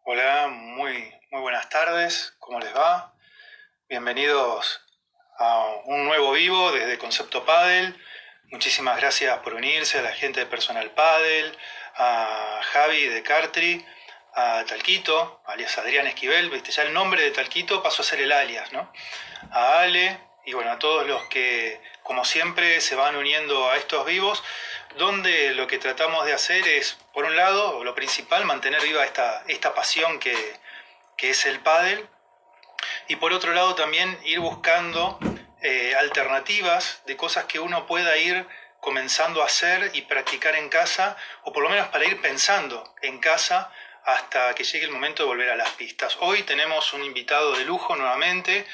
Hola, muy buenas tardes, ¿cómo les va? Bienvenidos a un nuevo vivo desde Concepto Padel. Muchísimas gracias por unirse, a la gente de Personal Padel, a Javi de Cartri, a Talquito, alias Adrián Esquivel, viste, ya el nombre de Talquito pasó a ser el alias, ¿no? A Ale y bueno, a todos los que, como siempre, se van uniendo a estos vivos, donde lo que tratamos de hacer es, por un lado, lo principal, mantener viva esta pasión que es el pádel, y por otro lado también ir buscando alternativas de cosas que uno pueda ir comenzando a hacer y practicar en casa, o por lo menos para ir pensando en casa hasta que llegue el momento de volver a las pistas. Hoy tenemos un invitado de lujo nuevamente,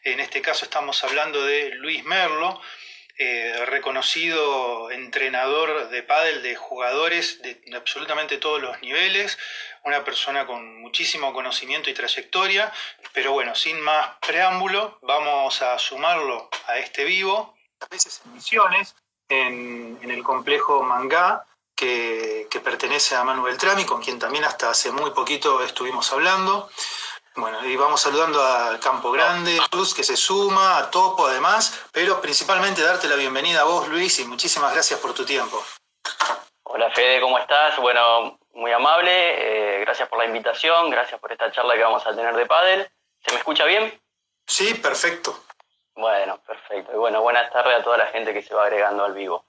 en este caso estamos hablando de Luis Merlo, reconocido entrenador de pádel de jugadores de absolutamente todos los niveles, una persona con muchísimo conocimiento y trayectoria, pero bueno, sin más preámbulo, vamos a sumarlo a este vivo, a veces en Misiones, en el complejo Mangá, que pertenece a Manu Beltrami, con quien también hasta hace muy poquito estuvimos hablando. Bueno, y vamos saludando a Campo Grande, Luz, que se suma, a Topo además, pero principalmente darte la bienvenida a vos, Luis, y muchísimas gracias por tu tiempo. Hola Fede, ¿cómo estás? Bueno, muy amable, gracias por la invitación, gracias por esta charla que vamos a tener de pádel. ¿Se me escucha bien? Sí, perfecto. Bueno, perfecto. Y bueno, buenas tardes a toda la gente que se va agregando al vivo.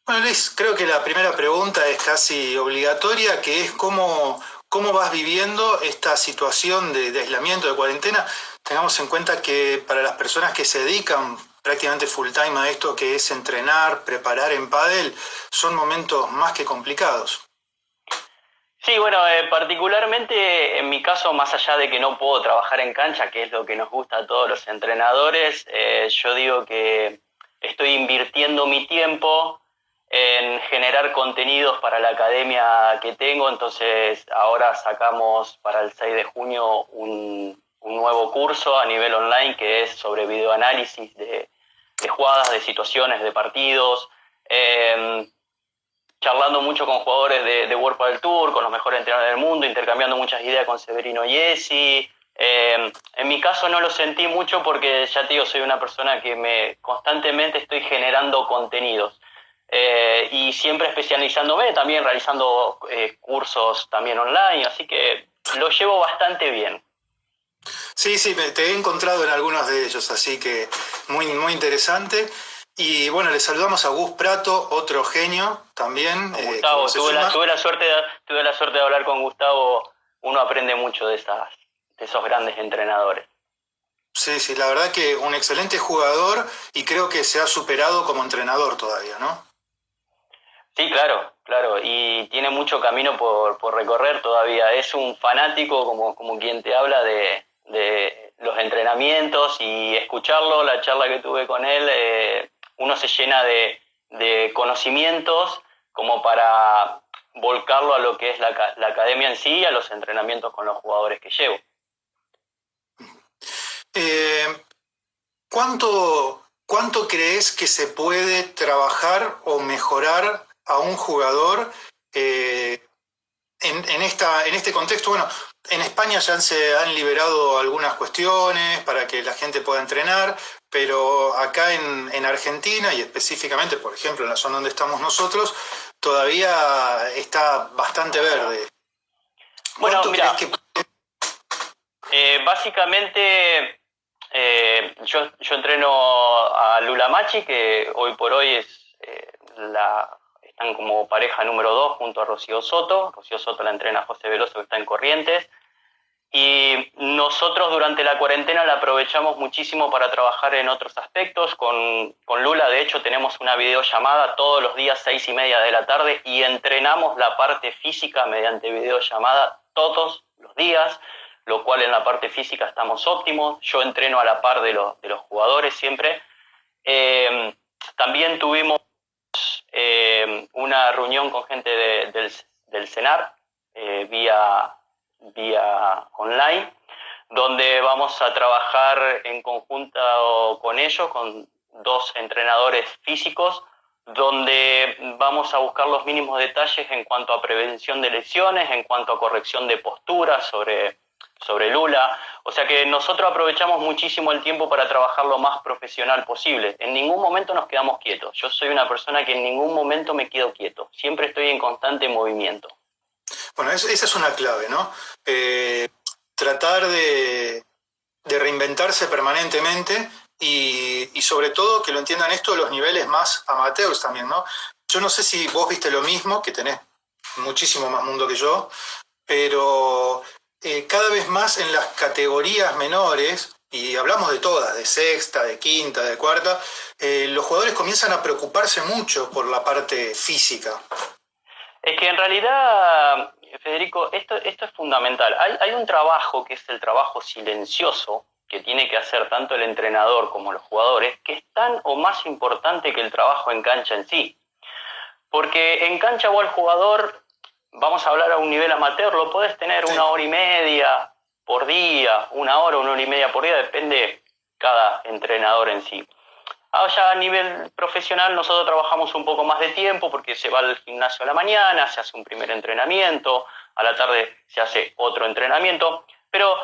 Bueno, Luis, creo que la primera pregunta es casi obligatoria, que es cómo vas viviendo esta situación de aislamiento, de cuarentena. Tengamos en cuenta que para las personas que se dedican prácticamente full time a esto, que es entrenar, preparar en pádel, son momentos más que complicados. Sí, bueno, particularmente en mi caso, más allá de que no puedo trabajar en cancha, que es lo que nos gusta a todos los entrenadores, yo digo que estoy invirtiendo mi tiempo en generar contenidos para la academia que tengo, entonces ahora sacamos para el 6 de junio un nuevo curso a nivel online que es sobre videoanálisis de jugadas, de situaciones, de partidos. Charlando mucho con jugadores de World Padel Tour, con los mejores entrenadores del mundo, intercambiando muchas ideas con Severino Iesi. En mi caso no lo sentí mucho porque ya te digo, soy una persona que constantemente estoy generando contenidos. Y siempre especializándome, también realizando cursos también online, así que lo llevo bastante bien. Sí, sí, te he encontrado en algunos de ellos, así que muy interesante. Y bueno, le saludamos a Gus Prato, otro genio también, que Gustavo, nos se suma. tuve la suerte de hablar con Gustavo. Uno aprende mucho de esos grandes entrenadores. Sí, sí, la verdad que un excelente jugador y creo que se ha superado como entrenador todavía, ¿no? Sí, claro, claro, y tiene mucho camino por recorrer todavía. Es un fanático, como quien te habla, de los entrenamientos y escucharlo, la charla que tuve con él, uno se llena de conocimientos como para volcarlo a lo que es la academia en sí y a los entrenamientos con los jugadores que llevo. Eh, ¿cuánto crees que se puede trabajar o mejorar a un jugador en este contexto? Bueno, en España ya se han liberado algunas cuestiones para que la gente pueda entrenar, pero acá en Argentina y específicamente, por ejemplo, en la zona donde estamos nosotros, todavía está bastante verde. Bueno, ¿Cuánto crees mira, que... básicamente yo entreno a Lula Machi, que hoy por hoy están como pareja número 2 junto a Rocío Soto. Rocío Soto la entrena José Veloso, que está en Corrientes. Y nosotros durante la cuarentena la aprovechamos muchísimo para trabajar en otros aspectos. Con Lula, de hecho, tenemos una videollamada todos los días, 6:30 de la tarde, y entrenamos la parte física mediante videollamada todos los días, lo cual en la parte física estamos óptimos. Yo entreno a la par de los jugadores siempre. Eh, También tuvimos una reunión con gente del CENAR vía online, donde vamos a trabajar en conjunto con ellos, con dos entrenadores físicos, donde vamos a buscar los mínimos detalles en cuanto a prevención de lesiones, en cuanto a corrección de posturas sobre Lula. O sea que nosotros aprovechamos muchísimo el tiempo para trabajar lo más profesional posible. En ningún momento nos quedamos quietos. Yo soy una persona que en ningún momento me quedo quieto. Siempre estoy en constante movimiento. Bueno, esa es una clave, ¿no? Tratar de reinventarse permanentemente y sobre todo que lo entiendan esto los niveles más amateurs también, ¿no? Yo no sé si vos viste lo mismo, que tenés muchísimo más mundo que yo, pero cada vez más en las categorías menores, y hablamos de todas, de sexta, de quinta, de cuarta, los jugadores comienzan a preocuparse mucho por la parte física. Es que en realidad, Federico, esto es fundamental. Hay un trabajo que es el trabajo silencioso que tiene que hacer tanto el entrenador como los jugadores, que es tan o más importante que el trabajo en cancha en sí. Porque en cancha o el jugador, vamos a hablar a un nivel amateur, lo podés tener Sí. 1 hora y media por día, 1 hora y media por día, depende cada entrenador en sí. Ya a nivel profesional nosotros trabajamos un poco más de tiempo porque se va al gimnasio a la mañana, se hace un primer entrenamiento, a la tarde se hace otro entrenamiento, pero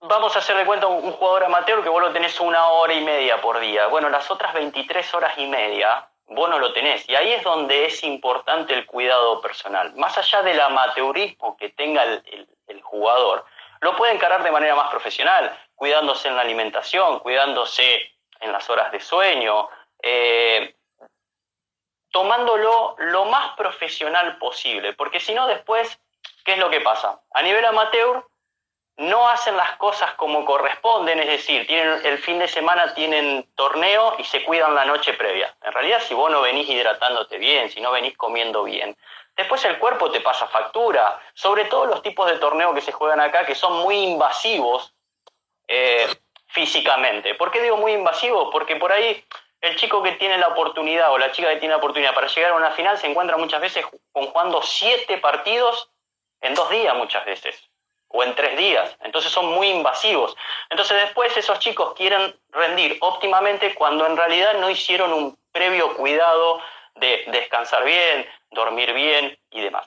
vamos a hacer de cuenta un jugador amateur que vos lo tenés 1 hora y media por día. Bueno, las otras 23 horas y media vos no lo tenés. Y ahí es donde es importante el cuidado personal. Más allá del amateurismo que tenga el jugador, lo puede encarar de manera más profesional, cuidándose en la alimentación, cuidándose en las horas de sueño, tomándolo lo más profesional posible. Porque si no después, ¿qué es lo que pasa? A nivel amateur, no hacen las cosas como corresponden, es decir, el fin de semana tienen torneo y se cuidan la noche previa. En realidad, si vos no venís hidratándote bien, si no venís comiendo bien, después el cuerpo te pasa factura, sobre todo los tipos de torneo que se juegan acá, que son muy invasivos físicamente. ¿Por qué digo muy invasivos? Porque por ahí el chico que tiene la oportunidad o la chica que tiene la oportunidad para llegar a una final se encuentra muchas veces jugando 7 partidos en 2 días muchas veces, o en 3 días, entonces son muy invasivos. Entonces después esos chicos quieren rendir óptimamente cuando en realidad no hicieron un previo cuidado de descansar bien, dormir bien y demás.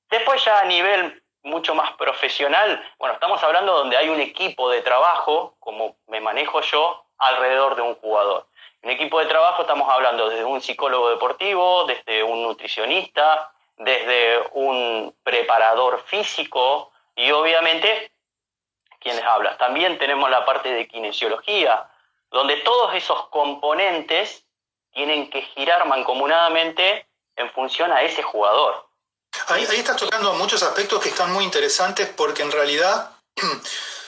Después ya a nivel mucho más profesional, bueno, estamos hablando donde hay un equipo de trabajo, como me manejo yo, alrededor de un jugador. Un equipo de trabajo estamos hablando desde un psicólogo deportivo, desde un nutricionista, desde un preparador físico y obviamente quienes hablan. También tenemos la parte de kinesiología, donde todos esos componentes tienen que girar mancomunadamente en función a ese jugador. Ahí estás tocando muchos aspectos que están muy interesantes porque en realidad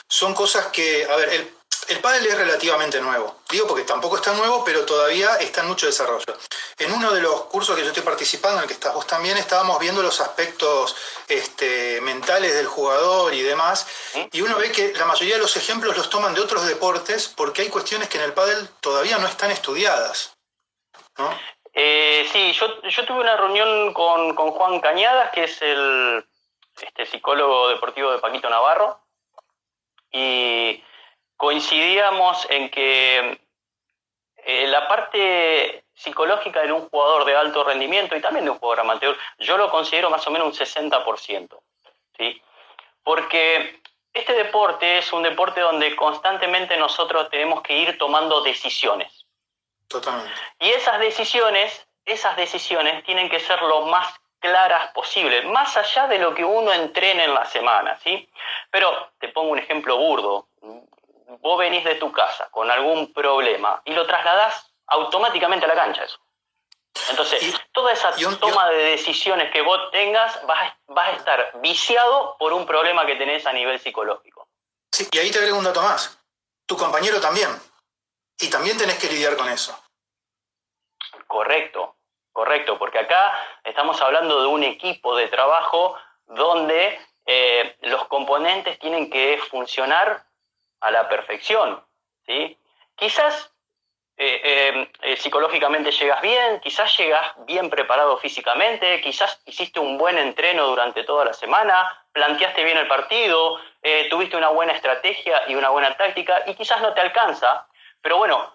son cosas que, a ver, el pádel es relativamente nuevo. Digo porque tampoco está nuevo, pero todavía está en mucho desarrollo. En uno de los cursos que yo estoy participando, en el que estás vos también, estábamos viendo los aspectos mentales del jugador y demás, y uno ve que la mayoría de los ejemplos los toman de otros deportes porque hay cuestiones que en el pádel todavía no están estudiadas, ¿no? Sí, yo tuve una reunión con Juan Cañadas, que es el psicólogo deportivo de Paquito Navarro, y coincidíamos en que la parte psicológica de un jugador de alto rendimiento y también de un jugador amateur, yo lo considero más o menos un 60%, ¿sí? Porque este deporte es un deporte donde constantemente nosotros tenemos que ir tomando decisiones. Totalmente. Y esas decisiones tienen que ser lo más claras posible, más allá de lo que uno entrene en la semana, ¿sí? Pero te pongo un ejemplo burdo. Vos venís de tu casa con algún problema y lo trasladás automáticamente a la cancha eso. Entonces, toda esa toma de decisiones que vos tengas vas a estar viciado por un problema que tenés a nivel psicológico. Sí, y ahí te agrego un dato más. Tu compañero también. Y también tenés que lidiar con eso. Correcto, porque acá estamos hablando de un equipo de trabajo donde los componentes tienen que funcionar a la perfección, ¿sí? Quizás psicológicamente llegas bien, quizás llegas bien preparado físicamente, quizás hiciste un buen entreno durante toda la semana, planteaste bien el partido, tuviste una buena estrategia y una buena táctica y quizás no te alcanza, pero bueno,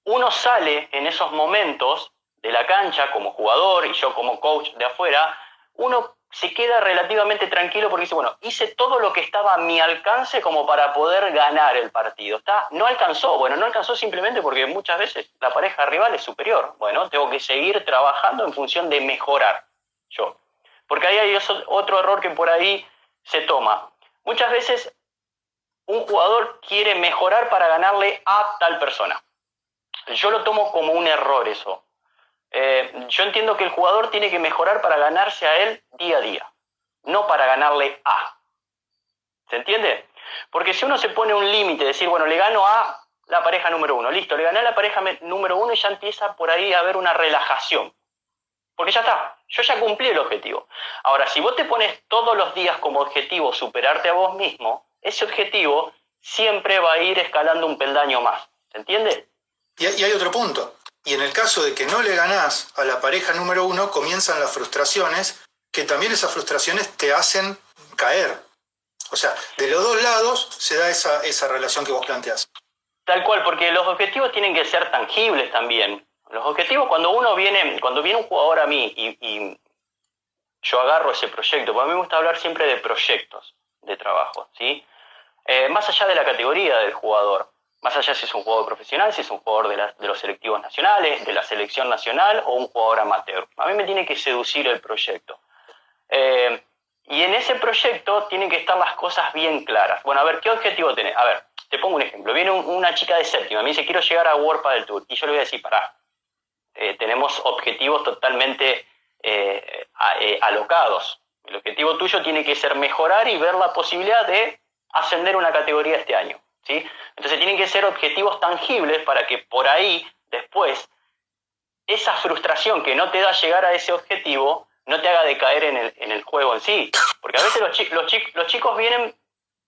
uno sale en esos momentos de la cancha como jugador y yo como coach de afuera, uno se queda relativamente tranquilo porque dice, bueno, hice todo lo que estaba a mi alcance como para poder ganar el partido. No alcanzó simplemente porque muchas veces la pareja rival es superior. Bueno, tengo que seguir trabajando en función de mejorar yo. Porque ahí hay otro error que por ahí se toma. Muchas veces un jugador quiere mejorar para ganarle a tal persona. Yo lo tomo como un error eso. Yo entiendo que el jugador tiene que mejorar para ganarse a él día a día, no para ganarle a. ¿Se entiende? Porque si uno se pone un límite, decir, bueno, le gano a la pareja número 1, listo, le gané a la pareja número 1 y ya empieza por ahí a haber una relajación. Porque ya está, yo ya cumplí el objetivo. Ahora, si vos te pones todos los días como objetivo superarte a vos mismo, ese objetivo siempre va a ir escalando un peldaño más. ¿Se entiende? Y hay otro punto. Y en el caso de que no le ganás a la pareja número 1, comienzan las frustraciones, que también esas frustraciones te hacen caer. O sea, de los dos lados se da esa relación que vos planteás. Tal cual, porque los objetivos tienen que ser tangibles también. Los objetivos, cuando viene un jugador a mí y yo agarro ese proyecto, porque a mí me gusta hablar siempre de proyectos de trabajo, ¿sí? Más allá de la categoría del jugador, más allá si es un jugador profesional, si es un jugador de los selectivos nacionales, de la selección nacional o un jugador amateur. A mí me tiene que seducir el proyecto. Y en ese proyecto tienen que estar las cosas bien claras. Bueno, a ver, ¿qué objetivo tenés? A ver, te pongo un ejemplo. Viene una chica de séptima, me dice, quiero llegar a World Padel Tour. Y yo le voy a decir, pará, tenemos objetivos totalmente alocados. El objetivo tuyo tiene que ser mejorar y ver la posibilidad de ascender una categoría este año, ¿sí? Entonces tienen que ser objetivos tangibles para que por ahí, después, esa frustración que no te da llegar a ese objetivo no te haga decaer en el juego en sí. Porque a veces los chicos vienen,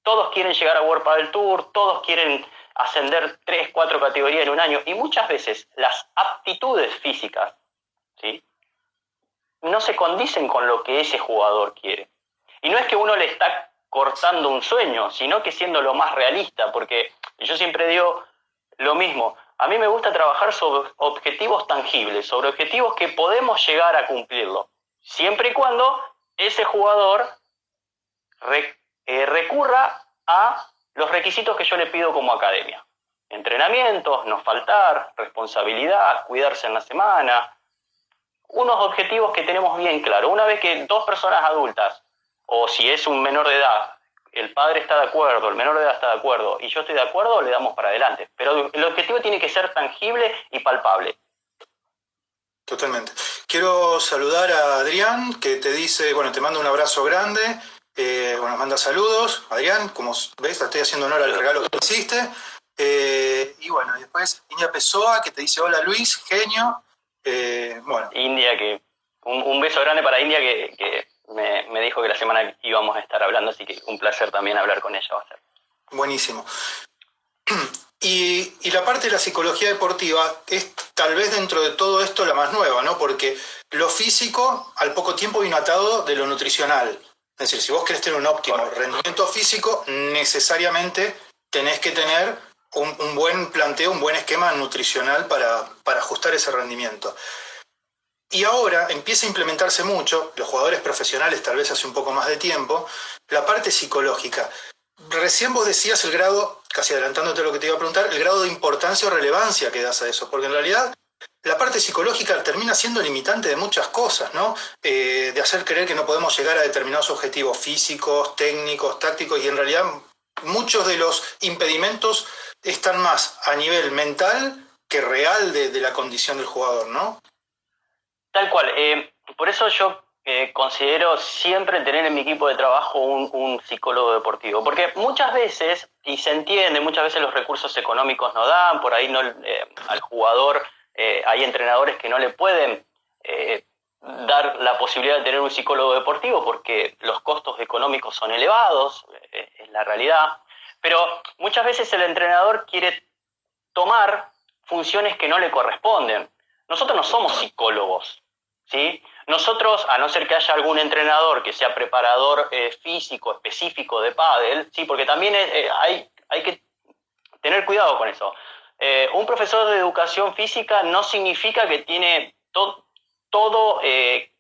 todos quieren llegar a World Padel Tour, todos quieren ascender 3, 4 categorías en un año, y muchas veces las aptitudes físicas, ¿sí?, no se condicen con lo que ese jugador quiere. Y no es que uno le está cortando un sueño, sino que siendo lo más realista, porque yo siempre digo lo mismo. A mí me gusta trabajar sobre objetivos tangibles, sobre objetivos que podemos llegar a cumplirlo, siempre y cuando ese jugador recurra a los requisitos que yo le pido como academia. Entrenamientos, no faltar, responsabilidad, cuidarse en la semana. Unos objetivos que tenemos bien claros. Una vez que dos personas adultas, o si es un menor de edad, el padre está de acuerdo, el menor de edad está de acuerdo y yo estoy de acuerdo, le damos para adelante. Pero el objetivo tiene que ser tangible y palpable. Totalmente. Quiero saludar a Adrián, que te dice, bueno, te mando un abrazo grande, bueno, manda saludos. Adrián, como ves, te estoy haciendo honor al regalo que me hiciste. Y bueno, después India Pessoa, que te dice, hola Luis, genio. Bueno. India, que un beso grande para India, que me dijo que la semana íbamos a estar hablando, así que un placer también hablar con ella va a ser. Buenísimo. Y la parte de la psicología deportiva es tal vez dentro de todo esto la más nueva, ¿no? Porque lo físico al poco tiempo vino atado de lo nutricional. Es decir, si vos querés tener un óptimo rendimiento físico, necesariamente tenés que tener un buen planteo, un buen esquema nutricional para ajustar ese rendimiento. Y ahora empieza a implementarse mucho, los jugadores profesionales tal vez hace un poco más de tiempo, la parte psicológica. Recién vos decías el grado, casi adelantándote lo que te iba a preguntar, el grado de importancia o relevancia que das a eso, porque en realidad la parte psicológica termina siendo limitante de muchas cosas, ¿no? De hacer creer que no podemos llegar a determinados objetivos físicos, técnicos, tácticos, y en realidad muchos de los impedimentos están más a nivel mental que real de la condición del jugador, ¿no? Tal cual. Por eso yo considero siempre tener en mi equipo de trabajo un psicólogo deportivo, porque muchas veces, y se entiende, muchas veces los recursos económicos no dan, por ahí no, al jugador hay entrenadores que no le pueden dar la posibilidad de tener un psicólogo deportivo porque los costos económicos son elevados, es la realidad, pero muchas veces el entrenador quiere tomar funciones que no le corresponden. Nosotros no somos psicólogos, ¿sí? Nosotros, a no ser que haya algún entrenador que sea preparador físico específico de pádel, ¿sí? Porque también hay que tener cuidado con eso. Un profesor de educación física no significa que tiene todo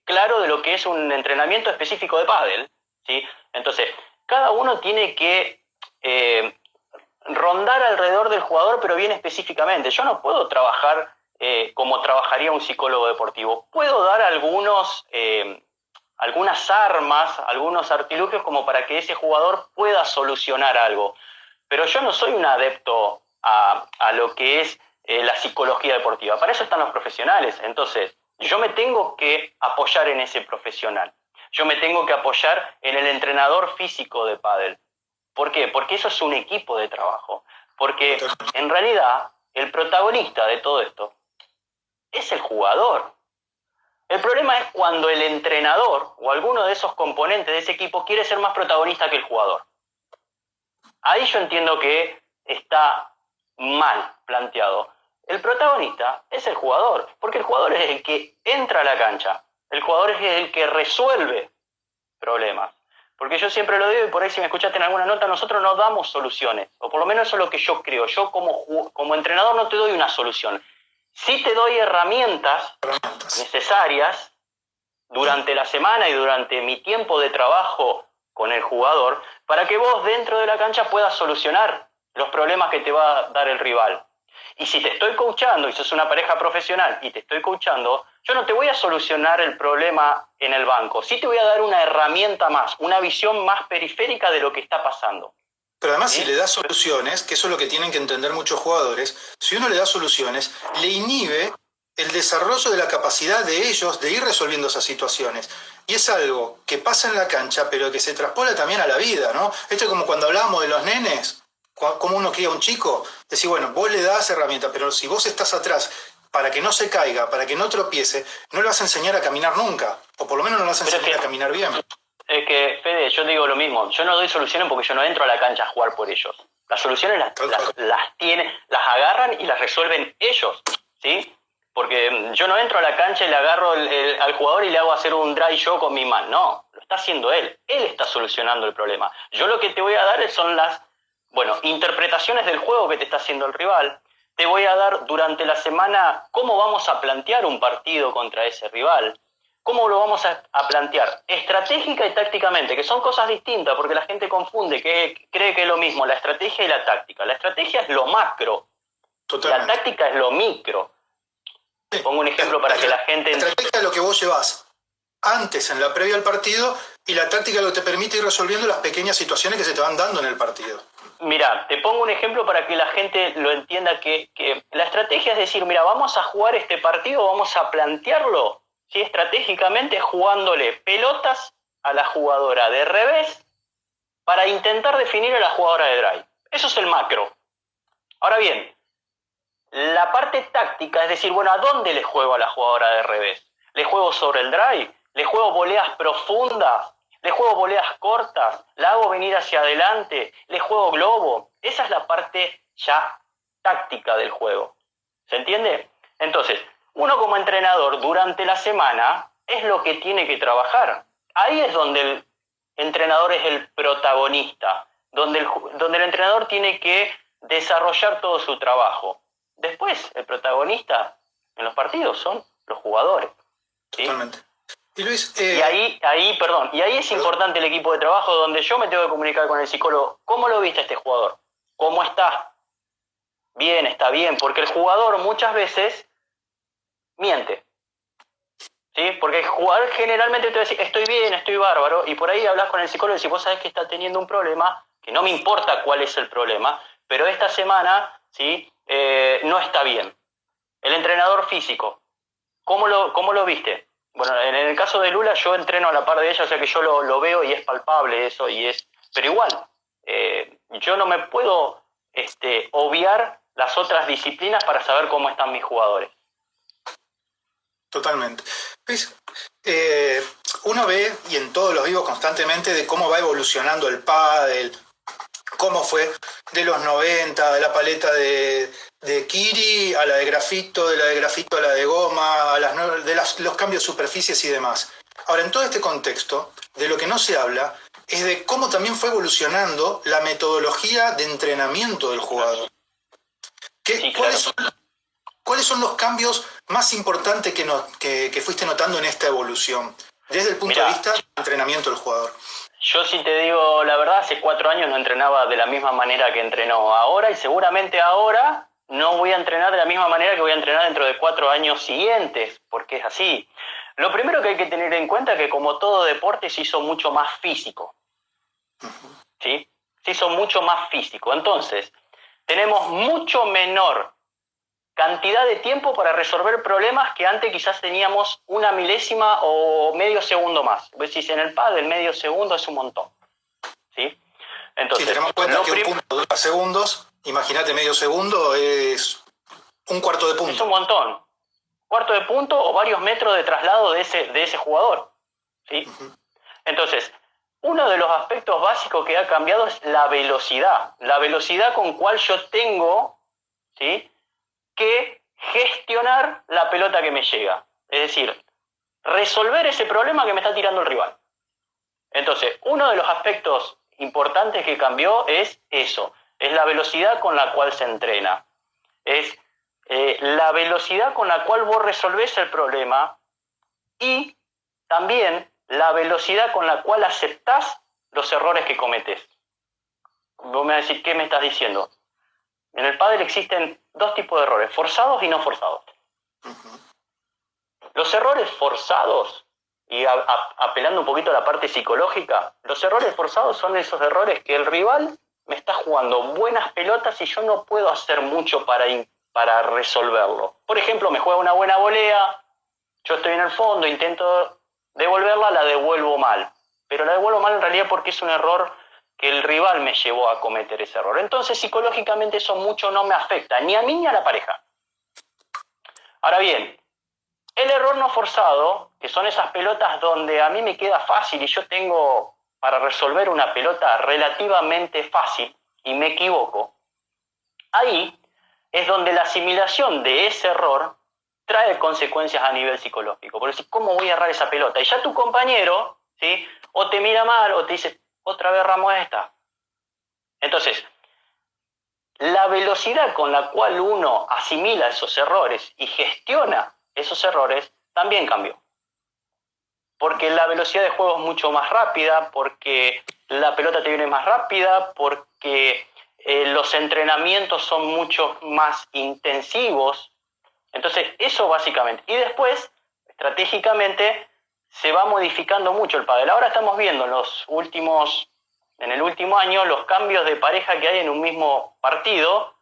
claro de lo que es un entrenamiento específico de pádel, ¿sí? Entonces, cada uno tiene que rondar alrededor del jugador, pero bien específicamente. Yo no puedo trabajar como trabajaría un psicólogo deportivo. Puedo dar algunas armas, algunos artilugios como para que ese jugador pueda solucionar algo. Pero yo no soy un adepto a lo que es la psicología deportiva. Para eso están los profesionales. Entonces, yo me tengo que apoyar en ese profesional. Yo me tengo que apoyar en el entrenador físico de pádel. ¿Por qué? Porque eso es un equipo de trabajo. Porque en realidad el protagonista de todo esto es el jugador. El problema es cuando el entrenador o alguno de esos componentes de ese equipo quiere ser más protagonista que el jugador. Ahí yo entiendo que está mal planteado. El protagonista es el jugador, porque el jugador es el que entra a la cancha. El jugador es el que resuelve problemas. Porque yo siempre lo digo, y por ahí si me escuchaste en alguna nota, nosotros no damos soluciones. O por lo menos eso es lo que yo creo. Yo como entrenador no te doy una solución. Sí te doy herramientas necesarias durante la semana y durante mi tiempo de trabajo con el jugador para que vos dentro de la cancha puedas solucionar los problemas que te va a dar el rival. Y si te estoy coachando y sos una pareja profesional y te estoy coachando, yo no te voy a solucionar el problema en el banco. Sí te voy a dar una herramienta más, una visión más periférica de lo que está pasando. Pero además, si le das soluciones, que eso es lo que tienen que entender muchos jugadores, si uno le da soluciones, le inhibe el desarrollo de la capacidad de ellos de ir resolviendo esas situaciones. Y es algo que pasa en la cancha, pero que se traspola también a la vida, ¿no? Esto es como cuando hablábamos de los nenes, como uno cría a un chico, decir, bueno, vos le das herramientas, pero si vos estás atrás para que no se caiga, para que no tropiece, no le vas a enseñar a caminar nunca, o por lo menos no le vas a enseñar a caminar bien. Es que, Fede, yo digo lo mismo, yo no doy soluciones porque yo no entro a la cancha a jugar por ellos. Las soluciones las agarran y las resuelven ellos, ¿sí? Porque yo no entro a la cancha y le agarro al jugador y le hago hacer un dry show con mi mano. No, lo está haciendo él está solucionando el problema. Yo lo que te voy a dar son las, interpretaciones del juego que te está haciendo el rival. Te voy a dar durante la semana cómo vamos a plantear un partido contra ese rival. ¿Cómo lo vamos a plantear? Estratégica y tácticamente, que son cosas distintas, porque la gente confunde, cree que es lo mismo, la estrategia y la táctica. La estrategia es lo macro, Totalmente. La táctica es lo micro. Sí. Pongo un ejemplo para que la gente... La estrategia es lo que vos llevas antes, en la previa al partido, y la táctica es lo que te permite ir resolviendo las pequeñas situaciones que se te van dando en el partido. Mira, te pongo un ejemplo para que la gente lo entienda, que la estrategia es decir, mira, vamos a jugar este partido, vamos a plantearlo, ¿sí? Estratégicamente jugándole pelotas a la jugadora de revés para intentar definir a la jugadora de drive. Eso es el macro. Ahora bien, la parte táctica es decir, bueno, ¿a dónde le juego a la jugadora de revés? ¿Le juego sobre el drive? ¿Le juego voleas profundas? ¿Le juego voleas cortas? ¿La hago venir hacia adelante? ¿Le juego globo? Esa es la parte ya táctica del juego. ¿Se entiende? Entonces, uno como entrenador durante la semana es lo que tiene que trabajar. Ahí es donde el entrenador es el protagonista, donde el entrenador tiene que desarrollar todo su trabajo. Después, el protagonista en los partidos son los jugadores, ¿sí? Totalmente. Y Luis, y ahí es importante el equipo de trabajo, donde yo me tengo que comunicar con el psicólogo. ¿Cómo lo viste a este jugador? ¿Cómo está? Bien, está bien, porque el jugador muchas veces miente, ¿sí? Porque el jugador generalmente te va a decir, estoy bien, estoy bárbaro, y por ahí hablas con el psicólogo y decís, vos sabés que está teniendo un problema, que no me importa cuál es el problema, pero esta semana, ¿sí? No está bien. El entrenador físico, ¿cómo lo viste? Bueno, en el caso de Lula yo entreno a la par de ella, o sea que yo lo veo y es palpable eso, pero igual, yo no me puedo obviar las otras disciplinas para saber cómo están mis jugadores. Totalmente. Luis, uno ve, y en todos los vivos constantemente, de cómo va evolucionando el pádel, cómo fue de los 90, de la paleta de Kiri a la de grafito, de la de grafito a la de goma, los cambios de superficies y demás. Ahora, en todo este contexto, de lo que no se habla es de cómo también fue evolucionando la metodología de entrenamiento del jugador. Sí, claro. ¿Cuáles son los cambios más importantes que fuiste notando en esta evolución, desde el punto de vista del entrenamiento del jugador? Yo si te digo la verdad, hace 4 años no entrenaba de la misma manera que entrenó ahora, y seguramente ahora no voy a entrenar de la misma manera que voy a entrenar dentro de 4 años siguientes, porque es así. Lo primero que hay que tener en cuenta es que como todo deporte se hizo mucho más físico, ¿sí? Se hizo mucho más físico. Entonces, tenemos mucho menor cantidad de tiempo para resolver problemas que antes quizás teníamos una milésima o medio segundo más. Vos decís, en el pádel medio segundo es un montón, ¿sí? Entonces, si tenemos en cuenta que un punto dura segundos, imagínate medio segundo es un cuarto de punto. Es un montón. Cuarto de punto o varios metros de traslado de ese jugador, ¿sí? Entonces, uno de los aspectos básicos que ha cambiado es la velocidad con cual yo tengo, ¿sí?, que gestionar la pelota que me llega. Es decir, resolver ese problema que me está tirando el rival. Entonces, uno de los aspectos importantes que cambió es eso, es la velocidad con la cual se entrena. Es la velocidad con la cual vos resolvés el problema y también la velocidad con la cual aceptás los errores que cometés. Vos me vas a decir, ¿qué me estás diciendo? En el pádel existen 2 tipos de errores, forzados y no forzados. Los errores forzados, y apelando un poquito a la parte psicológica, los errores forzados son esos errores que el rival me está jugando buenas pelotas y yo no puedo hacer mucho para resolverlo. Por ejemplo, me juega una buena volea, yo estoy en el fondo, intento devolverla, la devuelvo mal. Pero la devuelvo mal en realidad porque es un error que el rival me llevó a cometer ese error. Entonces, psicológicamente eso mucho no me afecta, ni a mí ni a la pareja. Ahora bien, el error no forzado, que son esas pelotas donde a mí me queda fácil y yo tengo para resolver una pelota relativamente fácil y me equivoco, ahí es donde la asimilación de ese error trae consecuencias a nivel psicológico. Por decir, ¿cómo voy a errar esa pelota? Y ya tu compañero, ¿sí?, o te mira mal o te dice, otra vez erramos esta. Entonces, la velocidad con la cual uno asimila esos errores y gestiona esos errores también cambió. Porque la velocidad de juego es mucho más rápida, porque la pelota te viene más rápida, porque los entrenamientos son mucho más intensivos. Entonces, eso básicamente. Y después, estratégicamente, se va modificando mucho el pádel. Ahora estamos viendo en el último año los cambios de pareja que hay en un mismo partido.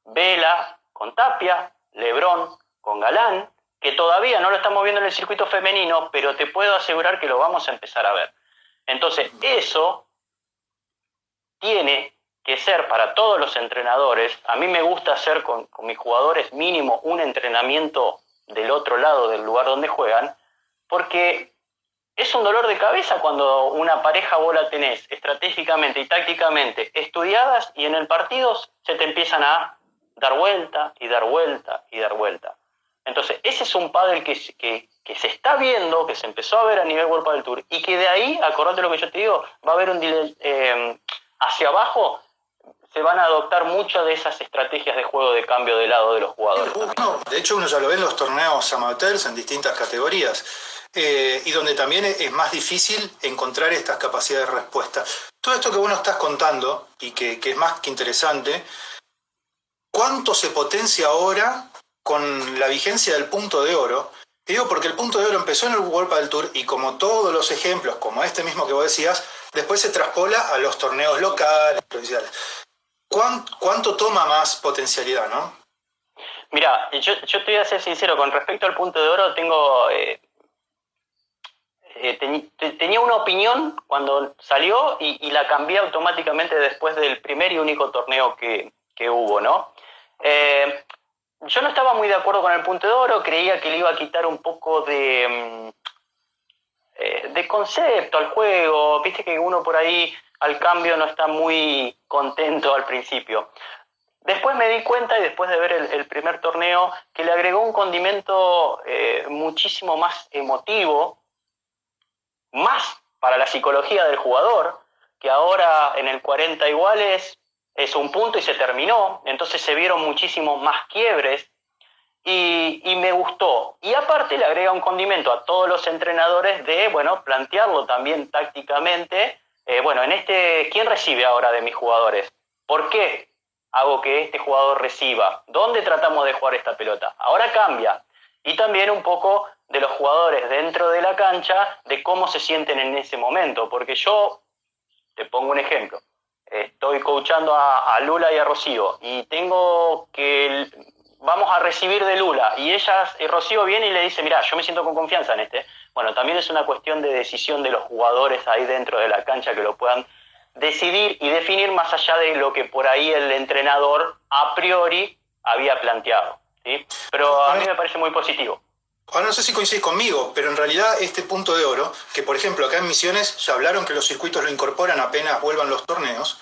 Vela con Tapia, Lebrón con Galán, que todavía no lo estamos viendo en el circuito femenino, pero te puedo asegurar que lo vamos a empezar a ver. Entonces, eso tiene que ser para todos los entrenadores. A mí me gusta hacer con mis jugadores mínimo un entrenamiento del otro lado del lugar donde juegan, porque es un dolor de cabeza cuando una pareja vos la tenés estratégicamente y tácticamente estudiadas y en el partido se te empiezan a dar vuelta y dar vuelta y dar vuelta. Entonces, ese es un pádel que se está viendo, que se empezó a ver a nivel World Padel Tour, y que de ahí, acordate lo que yo te digo, va a haber hacia abajo, se van a adoptar muchas de esas estrategias de juego de cambio de lado de los jugadores. De hecho, uno ya lo ve en los torneos amateurs en distintas categorías. Y donde también es más difícil encontrar estas capacidades de respuesta. Todo esto que vos nos estás contando, y que es más que interesante, ¿cuánto se potencia ahora con la vigencia del punto de oro? Y digo porque el punto de oro empezó en el World Padel Tour y como todos los ejemplos, como este mismo que vos decías, después se traspola a los torneos locales, provinciales. ¿Cuánto toma más potencialidad, no? Mira, yo te voy a ser sincero, con respecto al punto de oro tengo... tenía una opinión cuando salió y la cambié automáticamente después del primer y único torneo que hubo, ¿no? Yo no estaba muy de acuerdo con el punto de oro, creía que le iba a quitar un poco de concepto al juego. Viste que uno por ahí al cambio no está muy contento al principio. Después me di cuenta, y después de ver el primer torneo, que le agregó un condimento muchísimo más emotivo, más para la psicología del jugador, que ahora en el 40 iguales es un punto y se terminó. Entonces se vieron muchísimos más quiebres. y me gustó. Y aparte le agrega un condimento a todos los entrenadores de, bueno, plantearlo también tácticamente. Bueno, ¿quién recibe ahora de mis jugadores? ¿Por qué hago que este jugador reciba? ¿Dónde tratamos de jugar esta pelota? Ahora cambia. Y también un poco de los jugadores dentro de la cancha, de cómo se sienten en ese momento. Porque yo, te pongo un ejemplo, estoy coachando a Lula y a Rocío y tengo que... Vamos a recibir de Lula y Rocío viene y le dice, mira, yo me siento con confianza en este. Bueno, también es una cuestión de decisión de los jugadores ahí dentro de la cancha que lo puedan decidir y definir más allá de lo que por ahí el entrenador a priori había planteado, ¿sí? Pero a mí me parece muy positivo. Ahora no sé si coincides conmigo, pero en realidad este punto de oro, que por ejemplo acá en Misiones ya hablaron que los circuitos lo incorporan apenas vuelvan los torneos,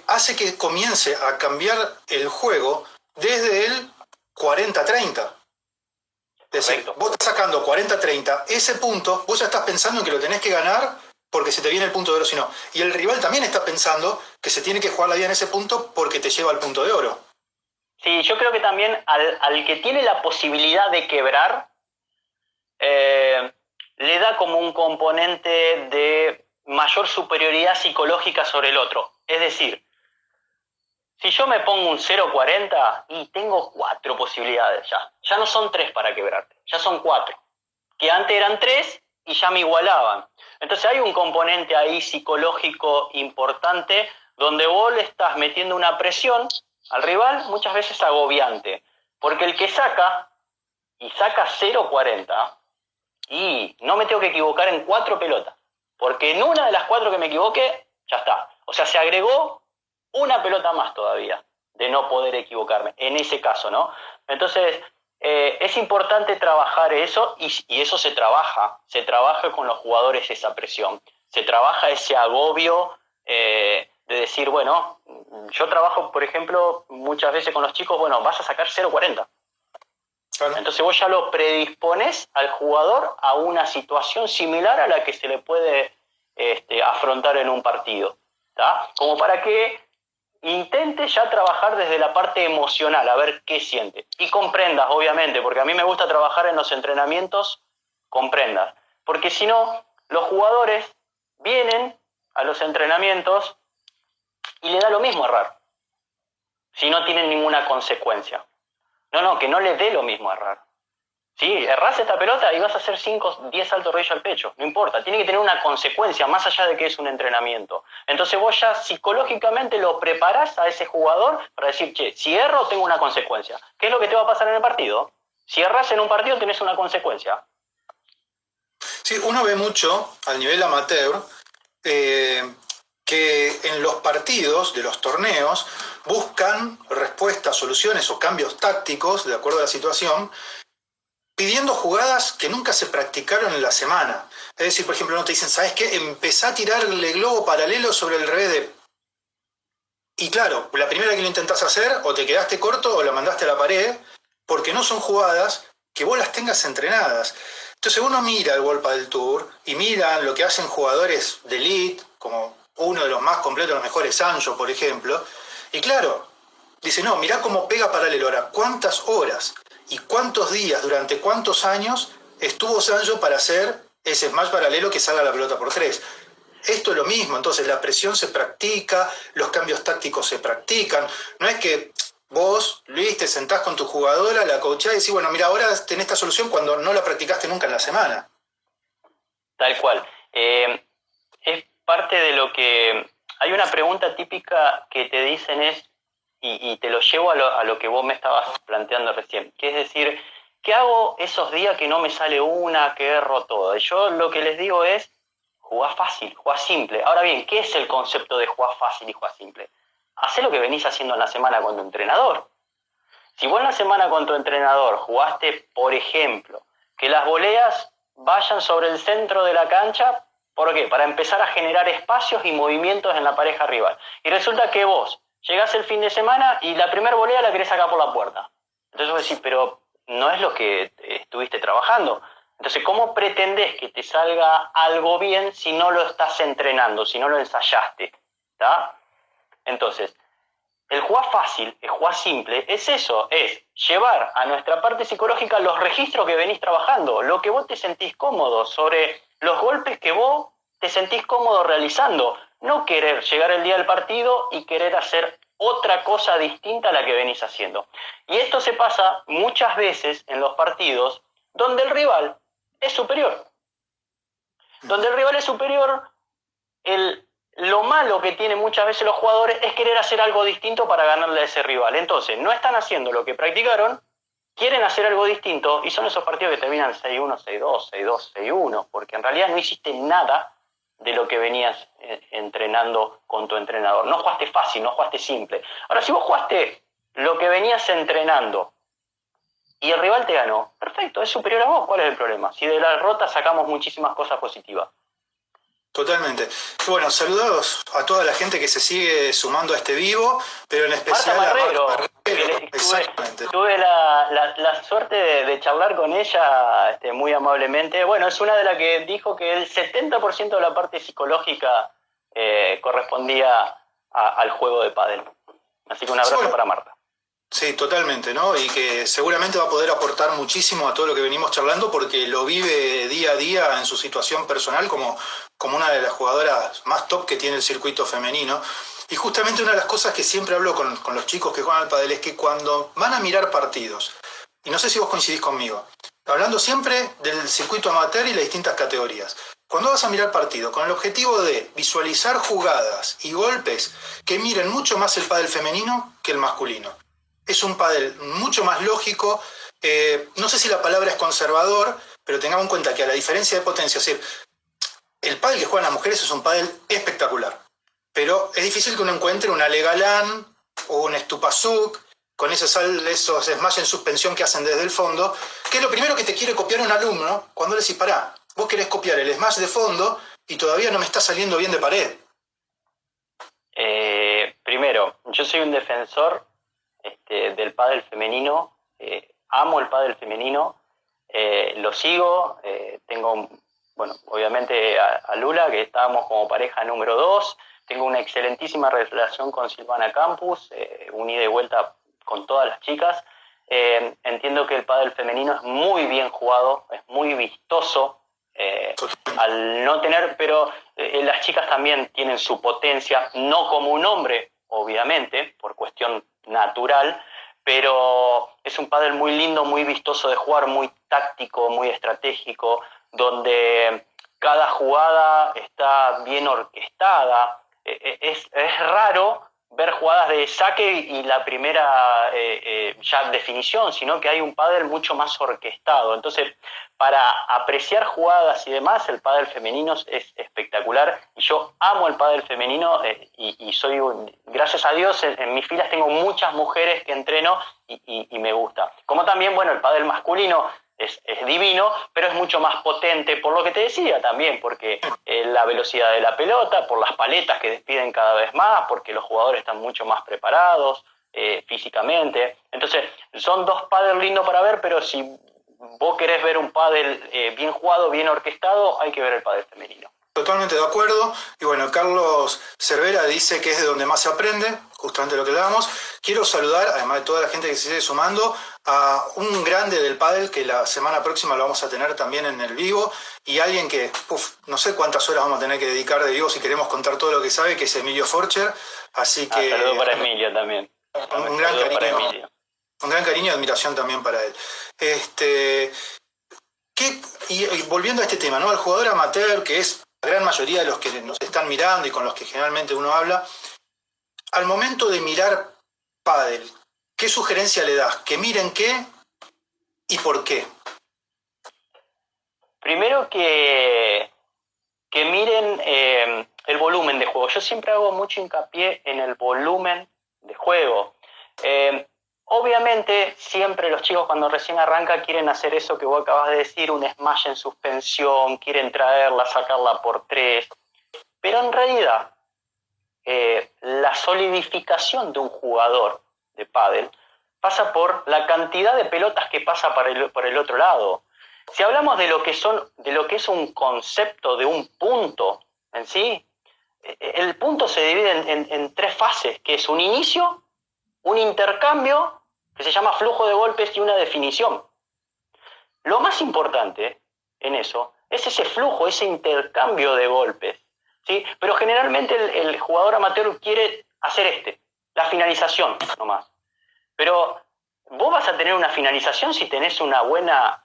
hace que comience a cambiar el juego desde el 40-30. Es decir, vos estás sacando 40-30, ese punto, vos ya estás pensando en que lo tenés que ganar porque se te viene el punto de oro, si no. Y el rival también está pensando que se tiene que jugar la vida en ese punto porque te lleva al punto de oro. Sí, yo creo que también al que tiene la posibilidad de quebrar, le da como un componente de mayor superioridad psicológica sobre el otro. Es decir, si yo me pongo un 0.40 y tengo 4 posibilidades ya. Ya no son 3 para quebrarte, ya son 4. Que antes eran 3 y ya me igualaban. Entonces hay un componente ahí psicológico importante donde vos le estás metiendo una presión al rival muchas veces agobiante. Porque el que saca 0.40 y no me tengo que equivocar en 4 pelotas. Porque en una de las 4 que me equivoque, ya está. O sea, se agregó una pelota más todavía de no poder equivocarme, en ese caso, ¿no? Entonces, es importante trabajar eso y eso se trabaja con los jugadores esa presión, se trabaja ese agobio de decir, bueno, yo trabajo, por ejemplo, muchas veces con los chicos, bueno, vas a sacar 0.40. Claro. Entonces vos ya lo predispones al jugador a una situación similar a la que se le puede afrontar en un partido, ¿tá? Como para que intente ya trabajar desde la parte emocional, a ver qué siente. Y comprendas, obviamente, porque a mí me gusta trabajar en los entrenamientos, comprendas. Porque si no, los jugadores vienen a los entrenamientos y le da lo mismo errar, si no tienen ninguna consecuencia. No, que no le dé lo mismo errar. Sí, errás esta pelota y vas a hacer 5, 10 saltos rodillo al pecho. No importa, tiene que tener una consecuencia más allá de que es un entrenamiento. Entonces vos ya psicológicamente lo preparás a ese jugador para decir, che, si erro tengo una consecuencia. ¿Qué es lo que te va a pasar en el partido? Si erras en un partido tenés una consecuencia. Sí, uno ve mucho al nivel amateur que en los partidos de los torneos buscan respuestas, soluciones o cambios tácticos de acuerdo a la situación, pidiendo jugadas que nunca se practicaron en la semana. Es decir, por ejemplo, no te dicen, ¿sabes qué? Empezá a tirarle globo paralelo sobre el revés de... Y claro, la primera que lo intentás hacer, o te quedaste corto o la mandaste a la pared, porque no son jugadas que vos las tengas entrenadas. Entonces uno mira el World Padel Tour y mira lo que hacen jugadores de elite, como uno de los más completos, los mejores, Sancho, por ejemplo, y claro, dice, no, mirá cómo pega paralelo. Ahora, ¿cuántas horas y cuántos días, durante cuántos años estuvo Sancho para hacer ese smash paralelo que salga la pelota por 3? Esto es lo mismo, entonces la presión se practica, los cambios tácticos se practican. No es que vos, Luis, te sentás con tu jugadora, la coachás y decís, bueno, mira, ahora tenés esta solución cuando no la practicaste nunca en la semana. Tal cual. Es parte de lo que... Hay una pregunta típica que te dicen y te lo llevo a lo que vos me estabas planteando recién, que es decir, ¿qué hago esos días que no me sale una, que erro todo? Y yo lo que les digo es, jugá fácil, jugá simple. Ahora bien, ¿qué es el concepto de jugar fácil y jugar simple? Hacé lo que venís haciendo en la semana con tu entrenador. Si vos en la semana con tu entrenador jugaste, por ejemplo, que las voleas vayan sobre el centro de la cancha, ¿por qué? Para empezar a generar espacios y movimientos en la pareja rival. Y resulta que vos llegás el fin de semana y la primera volea la querés sacar por la puerta. Entonces vos decís, pero no es lo que estuviste trabajando. Entonces, ¿cómo pretendés que te salga algo bien si no lo estás entrenando, si no lo ensayaste? ¿Tá? Entonces, el jugar fácil, el jugar simple, es eso, es llevar a nuestra parte psicológica los registros que venís trabajando, lo que vos te sentís cómodo, sobre los golpes que vos te sentís cómodo realizando. No querer llegar el día del partido y querer hacer otra cosa distinta a la que venís haciendo. Y esto se pasa muchas veces en los partidos donde el rival es superior. Donde el rival es superior, lo malo que tienen muchas veces los jugadores es querer hacer algo distinto para ganarle a ese rival. Entonces, no están haciendo lo que practicaron, quieren hacer algo distinto y son esos partidos que terminan 6-1, 6-2, 6-2, 6-1, porque en realidad no hiciste nada de lo que venías entrenando con tu entrenador. No jugaste fácil, no jugaste simple. Ahora, si vos jugaste lo que venías entrenando y el rival te ganó, perfecto, es superior a vos, ¿cuál es el problema? Si de la derrota sacamos muchísimas cosas positivas. Totalmente. Bueno, saludos a toda la gente que se sigue sumando a este vivo, pero en especial Marta Marrero, a Marta Marrero. Exactamente. Tuve la suerte de charlar con ella muy amablemente. Bueno, es una de las que dijo que el 70% de la parte psicológica correspondía al juego de pádel. Así que un abrazo para Marta. Sí, totalmente, ¿no? Y que seguramente va a poder aportar muchísimo a todo lo que venimos charlando porque lo vive día a día en su situación personal como una de las jugadoras más top que tiene el circuito femenino. Y justamente una de las cosas que siempre hablo con los chicos que juegan al pádel es que cuando van a mirar partidos, y no sé si vos coincidís conmigo, hablando siempre del circuito amateur y las distintas categorías, cuando vas a mirar partidos con el objetivo de visualizar jugadas y golpes que miren mucho más el pádel femenino que el masculino. Es un pádel mucho más lógico, no sé si la palabra es conservador, pero tengamos en cuenta que a la diferencia de potencia, es decir, el pádel que juegan las mujeres es un pádel espectacular, pero es difícil que uno encuentre un Ale Galán o un Stupasuk con esos smash en suspensión que hacen desde el fondo, que es lo primero que te quiere copiar un alumno cuando le decís, pará, vos querés copiar el smash de fondo y todavía no me está saliendo bien de pared. Primero, yo soy un defensor del pádel femenino, amo el pádel femenino, lo sigo, tengo, bueno, obviamente a Lula, que estábamos como pareja número 2, tengo una excelentísima relación con Silvana Campus, un ida y vuelta con todas las chicas. Entiendo que el pádel femenino es muy bien jugado, es muy vistoso, al no tener, pero las chicas también tienen su potencia, no como un hombre, obviamente, por cuestión natural, pero es un pádel muy lindo, muy vistoso de jugar, muy táctico, muy estratégico, donde cada jugada está bien orquestada. Es raro ver jugadas de saque y la primera ya definición, sino que hay un pádel mucho más orquestado. Entonces, para apreciar jugadas y demás, el pádel femenino es espectacular. Y yo amo el pádel femenino y soy, gracias a Dios, en mis filas tengo muchas mujeres que entreno y me gusta. Como también, bueno, el pádel masculino es divino, pero es mucho más potente, por lo que te decía también, porque la velocidad de la pelota, por las paletas que despiden cada vez más, porque los jugadores están mucho más preparados físicamente. Entonces, son dos pádel lindos para ver, pero si vos querés ver un pádel bien jugado, bien orquestado, hay que ver el pádel femenino. Totalmente de acuerdo. Y bueno, Carlos Cervera dice que es de donde más se aprende, justamente lo que hablábamos. Quiero saludar, además de toda la gente que se sigue sumando, a un grande del pádel que la semana próxima lo vamos a tener también en el vivo, y alguien que, no sé cuántas horas vamos a tener que dedicar de vivo si queremos contar todo lo que sabe, que es Emilio Forcher. Así que... saludo para Emilio también. Un gran cariño. Un gran cariño y admiración también para él. Y volviendo a este tema, ¿no? Al jugador amateur, que es la gran mayoría de los que nos están mirando y con los que generalmente uno habla, al momento de mirar pádel, ¿qué sugerencia le das? ¿Que miren qué y por qué? Primero que miren el volumen de juego. Yo siempre hago mucho hincapié en el volumen de juego. Obviamente, siempre los chicos cuando recién arrancan quieren hacer eso que vos acabas de decir, un smash en suspensión, quieren traerla, sacarla por 3. Pero en realidad, la solidificación de un jugador de pádel pasa por la cantidad de pelotas que pasa por el otro lado. Si hablamos de lo que es un concepto de un punto en sí, el punto se divide en 3 fases, que es un inicio, un intercambio que se llama flujo de golpes y una definición. Lo más importante en eso es ese flujo, ese intercambio de golpes, ¿sí? Pero generalmente el jugador amateur quiere hacer la finalización nomás. Pero vos vas a tener una finalización si tenés una buena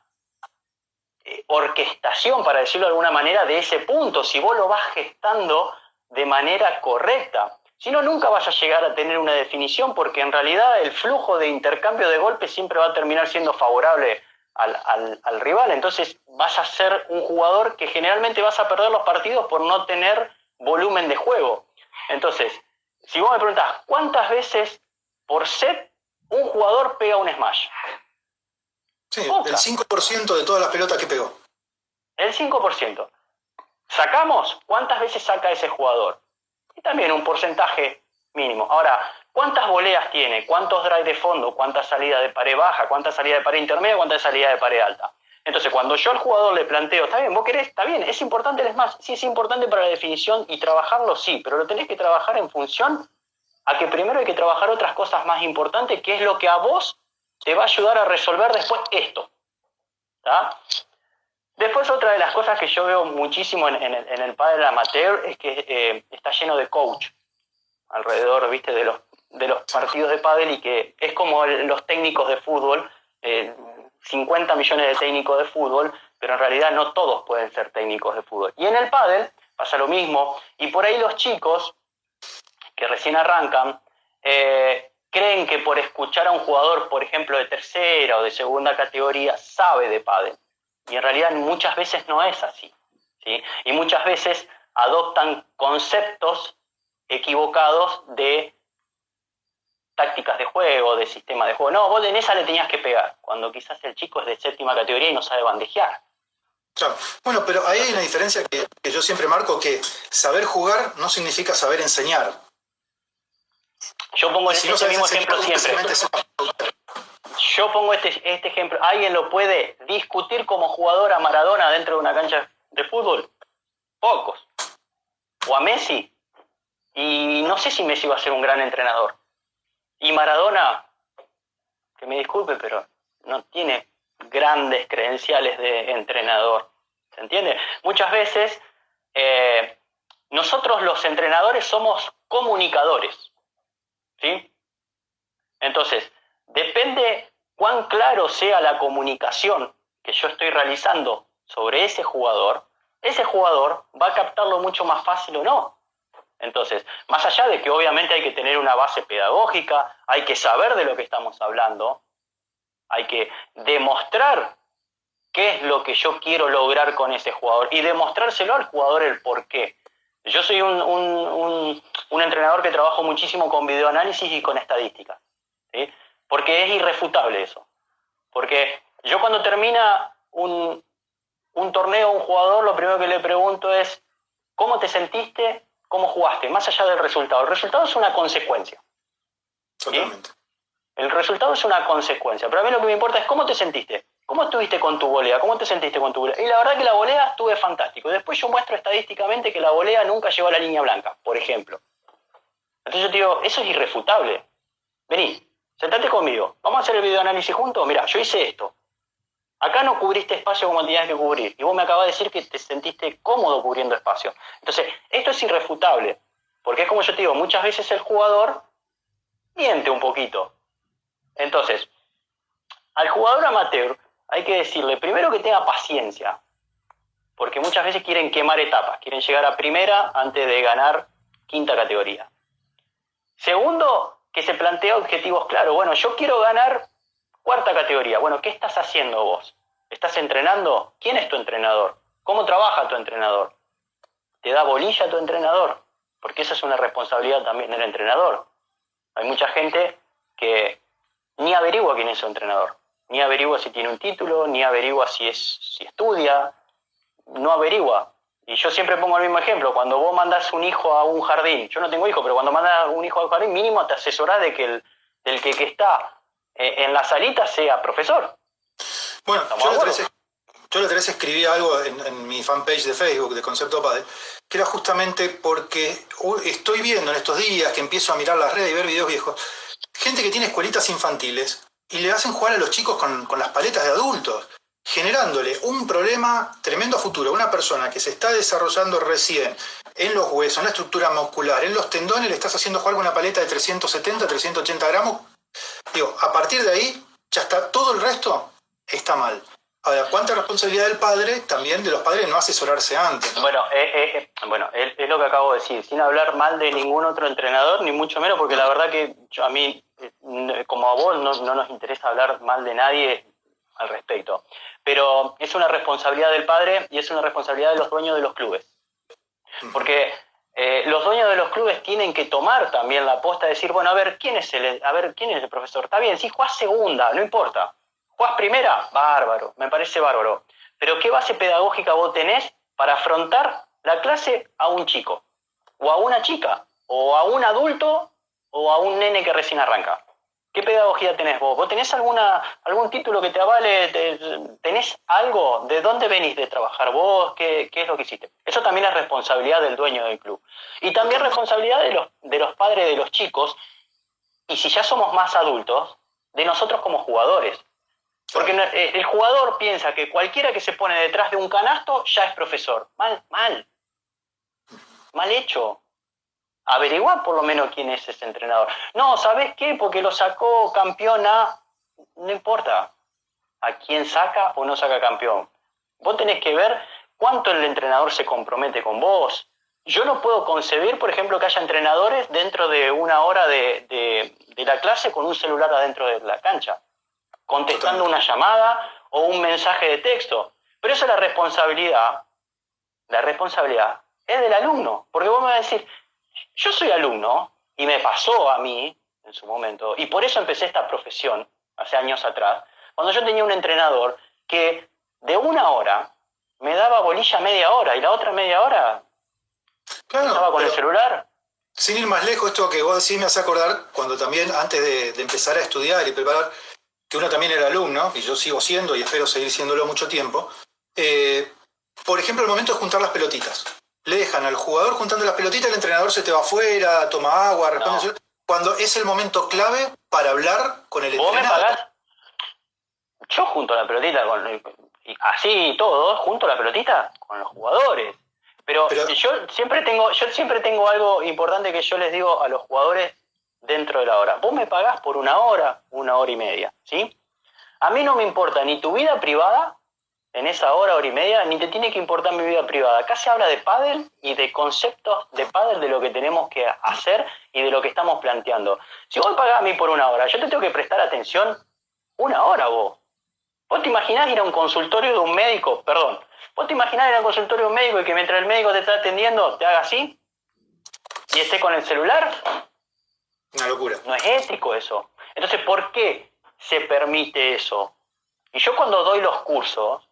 orquestación, para decirlo de alguna manera, de ese punto, si vos lo vas gestando de manera correcta. Si no, nunca vas a llegar a tener una definición, porque en realidad el flujo de intercambio de golpes siempre va a terminar siendo favorable al rival. Entonces vas a ser un jugador que generalmente vas a perder los partidos por no tener volumen de juego. Entonces, si vos me preguntás, ¿cuántas veces por set un jugador pega un smash? Sí, el 5% de todas las pelotas que pegó. El 5%. ¿Sacamos? ¿Cuántas veces saca ese jugador? Y también un porcentaje mínimo. Ahora, ¿cuántas voleas tiene? ¿Cuántos drive de fondo? ¿Cuántas salidas de pared baja? ¿Cuántas salidas de pared intermedia? ¿Cuántas salidas de pared alta? Entonces, cuando yo al jugador le planteo, está bien, vos querés, está bien, es importante el smash, sí es importante para la definición y trabajarlo, sí, pero lo tenés que trabajar en función a que primero hay que trabajar otras cosas más importantes, que es lo que a vos te va a ayudar a resolver después esto. ¿Tá? Después, otra de las cosas que yo veo muchísimo en el pádel amateur es que está lleno de coach alrededor, ¿viste? de los partidos de pádel, y que es como los técnicos de fútbol, 50 millones de técnicos de fútbol, pero en realidad no todos pueden ser técnicos de fútbol. Y en el pádel pasa lo mismo, y por ahí los chicos que recién arrancan creen que por escuchar a un jugador, por ejemplo, de tercera o de segunda categoría, sabe de pádel. Y en realidad muchas veces no es así, ¿sí? Y muchas veces adoptan conceptos equivocados de tácticas de juego, de sistema de juego. No, vos en esa le tenías que pegar, cuando quizás el chico es de séptima categoría y no sabe bandejear. Claro. Bueno, pero ahí hay una diferencia que yo siempre marco, que saber jugar no significa saber enseñar. Yo pongo este mismo ejemplo siempre. Yo pongo este ejemplo. ¿Alguien lo puede discutir como jugador a Maradona dentro de una cancha de fútbol? Pocos. O a Messi. Y no sé si Messi va a ser un gran entrenador. Y Maradona, que me disculpe, pero no tiene grandes credenciales de entrenador. ¿Se entiende? Muchas veces nosotros los entrenadores somos comunicadores. ¿Sí? Entonces, depende cuán claro sea la comunicación que yo estoy realizando sobre ese jugador va a captarlo mucho más fácil o no. Entonces, más allá de que obviamente hay que tener una base pedagógica, hay que saber de lo que estamos hablando, hay que demostrar qué es lo que yo quiero lograr con ese jugador y demostrárselo al jugador el por qué. Yo soy un entrenador que trabajo muchísimo con videoanálisis y con estadística, ¿sí? Porque es irrefutable eso. Porque yo cuando termina un torneo, un jugador, lo primero que le pregunto es ¿cómo te sentiste? ¿Cómo jugaste? Más allá del resultado. El resultado es una consecuencia. Totalmente. ¿Sí? El resultado es una consecuencia. Pero a mí lo que me importa es cómo te sentiste. ¿Cómo estuviste con tu volea? ¿Cómo te sentiste con tu volea? Y la verdad que la volea estuve fantástico. Después yo muestro estadísticamente que la volea nunca llegó a la línea blanca, por ejemplo. Entonces yo te digo, eso es irrefutable. Vení, sentate conmigo. Vamos a hacer el videoanálisis juntos. Mirá, yo hice esto. Acá no cubriste espacio como tenías que cubrir. Y vos me acabás de decir que te sentiste cómodo cubriendo espacio. Entonces, esto es irrefutable. Porque es como yo te digo, muchas veces el jugador miente un poquito. Entonces, al jugador amateur hay que decirle primero que tenga paciencia, porque muchas veces quieren quemar etapas, quieren llegar a primera antes de ganar quinta categoría. Segundo, que se plantea objetivos claros. Bueno, yo quiero ganar cuarta categoría. Bueno, ¿qué estás haciendo vos? ¿Estás entrenando? ¿Quién es tu entrenador? ¿Cómo trabaja tu entrenador? ¿Te da bolilla tu entrenador? Porque esa es una responsabilidad también del entrenador. Hay mucha gente que ni averigua quién es su entrenador. Ni averigua si tiene un título, ni averigua si estudia, no averigua. Y yo siempre pongo el mismo ejemplo, cuando vos mandás un hijo a un jardín, yo no tengo hijo, pero cuando mandás un hijo a un jardín, mínimo te asesorás de que el que está en la salita sea profesor. Bueno, yo la otra vez escribí algo en mi fanpage de Facebook de Concepto Padel, que era justamente porque estoy viendo en estos días que empiezo a mirar las redes y ver videos viejos, gente que tiene escuelitas infantiles y le hacen jugar a los chicos con las paletas de adultos, generándole un problema tremendo a futuro. Una persona que se está desarrollando recién en los huesos, en la estructura muscular, en los tendones, le estás haciendo jugar con una paleta de 370, 380 gramos. Digo, a partir de ahí, ya está, todo el resto está mal. Ahora, ¿cuánta responsabilidad del padre, también de los padres, no asesorarse antes, ¿no? Bueno, es lo que acabo de decir, sin hablar mal de ningún otro entrenador, ni mucho menos, porque la verdad que a mí, como a vos, no nos interesa hablar mal de nadie al respecto. Pero es una responsabilidad del padre y es una responsabilidad de los dueños de los clubes. Porque los dueños de los clubes tienen que tomar también la posta de decir, bueno, a ver, ¿quién es el profesor? Está bien, si jugás segunda, no importa. ¿Jugás primera? Bárbaro, me parece bárbaro. Pero ¿qué base pedagógica vos tenés para afrontar la clase a un chico? O a una chica, o a un adulto, o a un nene que recién arranca. ¿Qué pedagogía tenés vos? ¿Vos tenés algún título que te avale? ¿Tenés algo? ¿De dónde venís de trabajar vos? ¿Qué es lo que hiciste? Eso también es responsabilidad del dueño del club. Y también responsabilidad de los padres de los chicos, y si ya somos más adultos, de nosotros como jugadores. Porque el jugador piensa que cualquiera que se pone detrás de un canasto ya es profesor. Mal hecho. Averiguar por lo menos quién es ese entrenador. No, ¿sabés qué? Porque lo sacó campeón a... No importa a quién saca o no saca campeón. Vos tenés que ver cuánto el entrenador se compromete con vos. Yo no puedo concebir, por ejemplo, que haya entrenadores dentro de una hora de la clase con un celular adentro de la cancha, contestando una llamada o un mensaje de texto. Pero eso es la responsabilidad es del alumno. Porque vos me vas a decir, yo soy alumno, y me pasó a mí en su momento, y por eso empecé esta profesión, hace años atrás, cuando yo tenía un entrenador que de una hora me daba bolilla media hora, y la otra media hora estaba con el celular. Sin ir más lejos, esto que vos decís me hace acordar cuando también, antes de empezar a estudiar y preparar, que uno también era alumno, y yo sigo siendo, y espero seguir siéndolo mucho tiempo, por ejemplo, el momento de juntar las pelotitas. Le dejan al jugador juntando las pelotitas, el entrenador se te va afuera, toma agua, responde. No. Cuando es el momento clave para hablar con el entrenador. ¿Vos me pagás? Yo junto la pelotita, así todo, junto la pelotita con los jugadores. Pero yo siempre tengo algo importante que yo les digo a los jugadores dentro de la hora. Vos me pagás por una hora y media, ¿sí? A mí no me importa ni tu vida privada, en esa hora y media, ni te tiene que importar mi vida privada. Acá se habla de pádel y de conceptos de pádel, de lo que tenemos que hacer y de lo que estamos planteando. Si vos me pagás a mí por una hora, yo te tengo que prestar atención una hora vos. ¿Vos te imaginás ir a un consultorio de un médico? Perdón. ¿Vos te imaginás ir a un consultorio de un médico y que mientras el médico te está atendiendo te haga así? ¿Y esté con el celular? Una locura. No es ético eso. Entonces, ¿por qué se permite eso? Y yo cuando doy los cursos,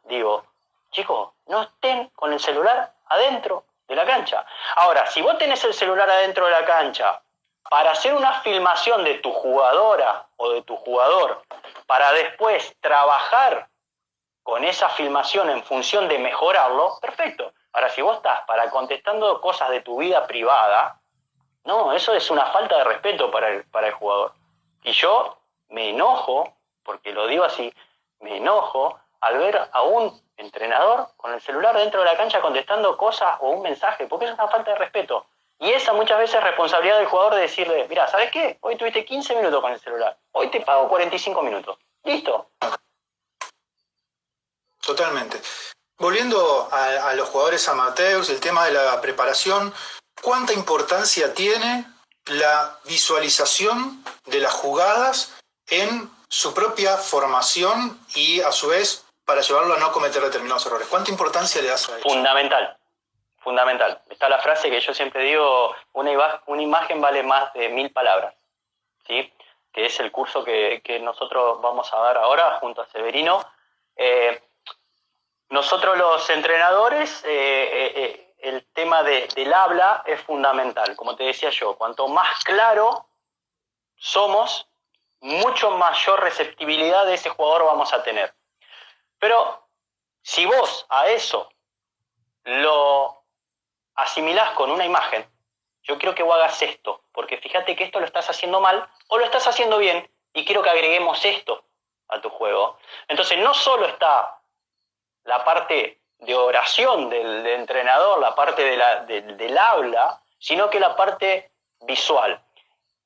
digo, chicos, no estén con el celular adentro de la cancha. Ahora, si vos tenés el celular adentro de la cancha para hacer una filmación de tu jugadora o de tu jugador, para después trabajar con esa filmación en función de mejorarlo, perfecto. Ahora, si vos estás para contestando cosas de tu vida privada, no, eso es una falta de respeto para el jugador. Y yo me enojo, porque lo digo así, me enojo al ver a un entrenador con el celular dentro de la cancha contestando cosas o un mensaje, porque es una falta de respeto. Y esa muchas veces es responsabilidad del jugador de decirle, mira, ¿sabes qué? Hoy tuviste 15 minutos con el celular, hoy te pago 45 minutos. Listo. Totalmente. Volviendo a los jugadores amateurs, el tema de la preparación, ¿cuánta importancia tiene la visualización de las jugadas en su propia formación y a su vez para llevarlo a no cometer determinados errores? ¿Cuánta importancia le das a eso? Fundamental. Está la frase que yo siempre digo, una imagen vale más de 1000 palabras, ¿sí? Que es el curso que nosotros vamos a dar ahora junto a Severino. Nosotros los entrenadores, el tema del habla es fundamental. Como te decía yo, cuanto más claro somos, mucho mayor receptibilidad de ese jugador vamos a tener. Pero si vos a eso lo asimilás con una imagen, yo quiero que vos hagas esto, porque fíjate que esto lo estás haciendo mal o lo estás haciendo bien y quiero que agreguemos esto a tu juego. Entonces no solo está la parte de oración del entrenador, la parte del habla, sino que la parte visual.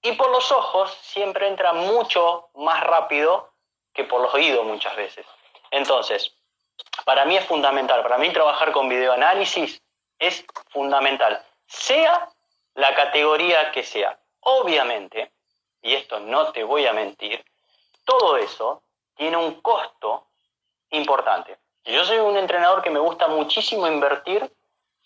Y por los ojos siempre entra mucho más rápido que por los oídos muchas veces. Entonces, para mí es fundamental, para mí trabajar con videoanálisis es fundamental, sea la categoría que sea. Obviamente, y esto no te voy a mentir, todo eso tiene un costo importante. Yo soy un entrenador que me gusta muchísimo invertir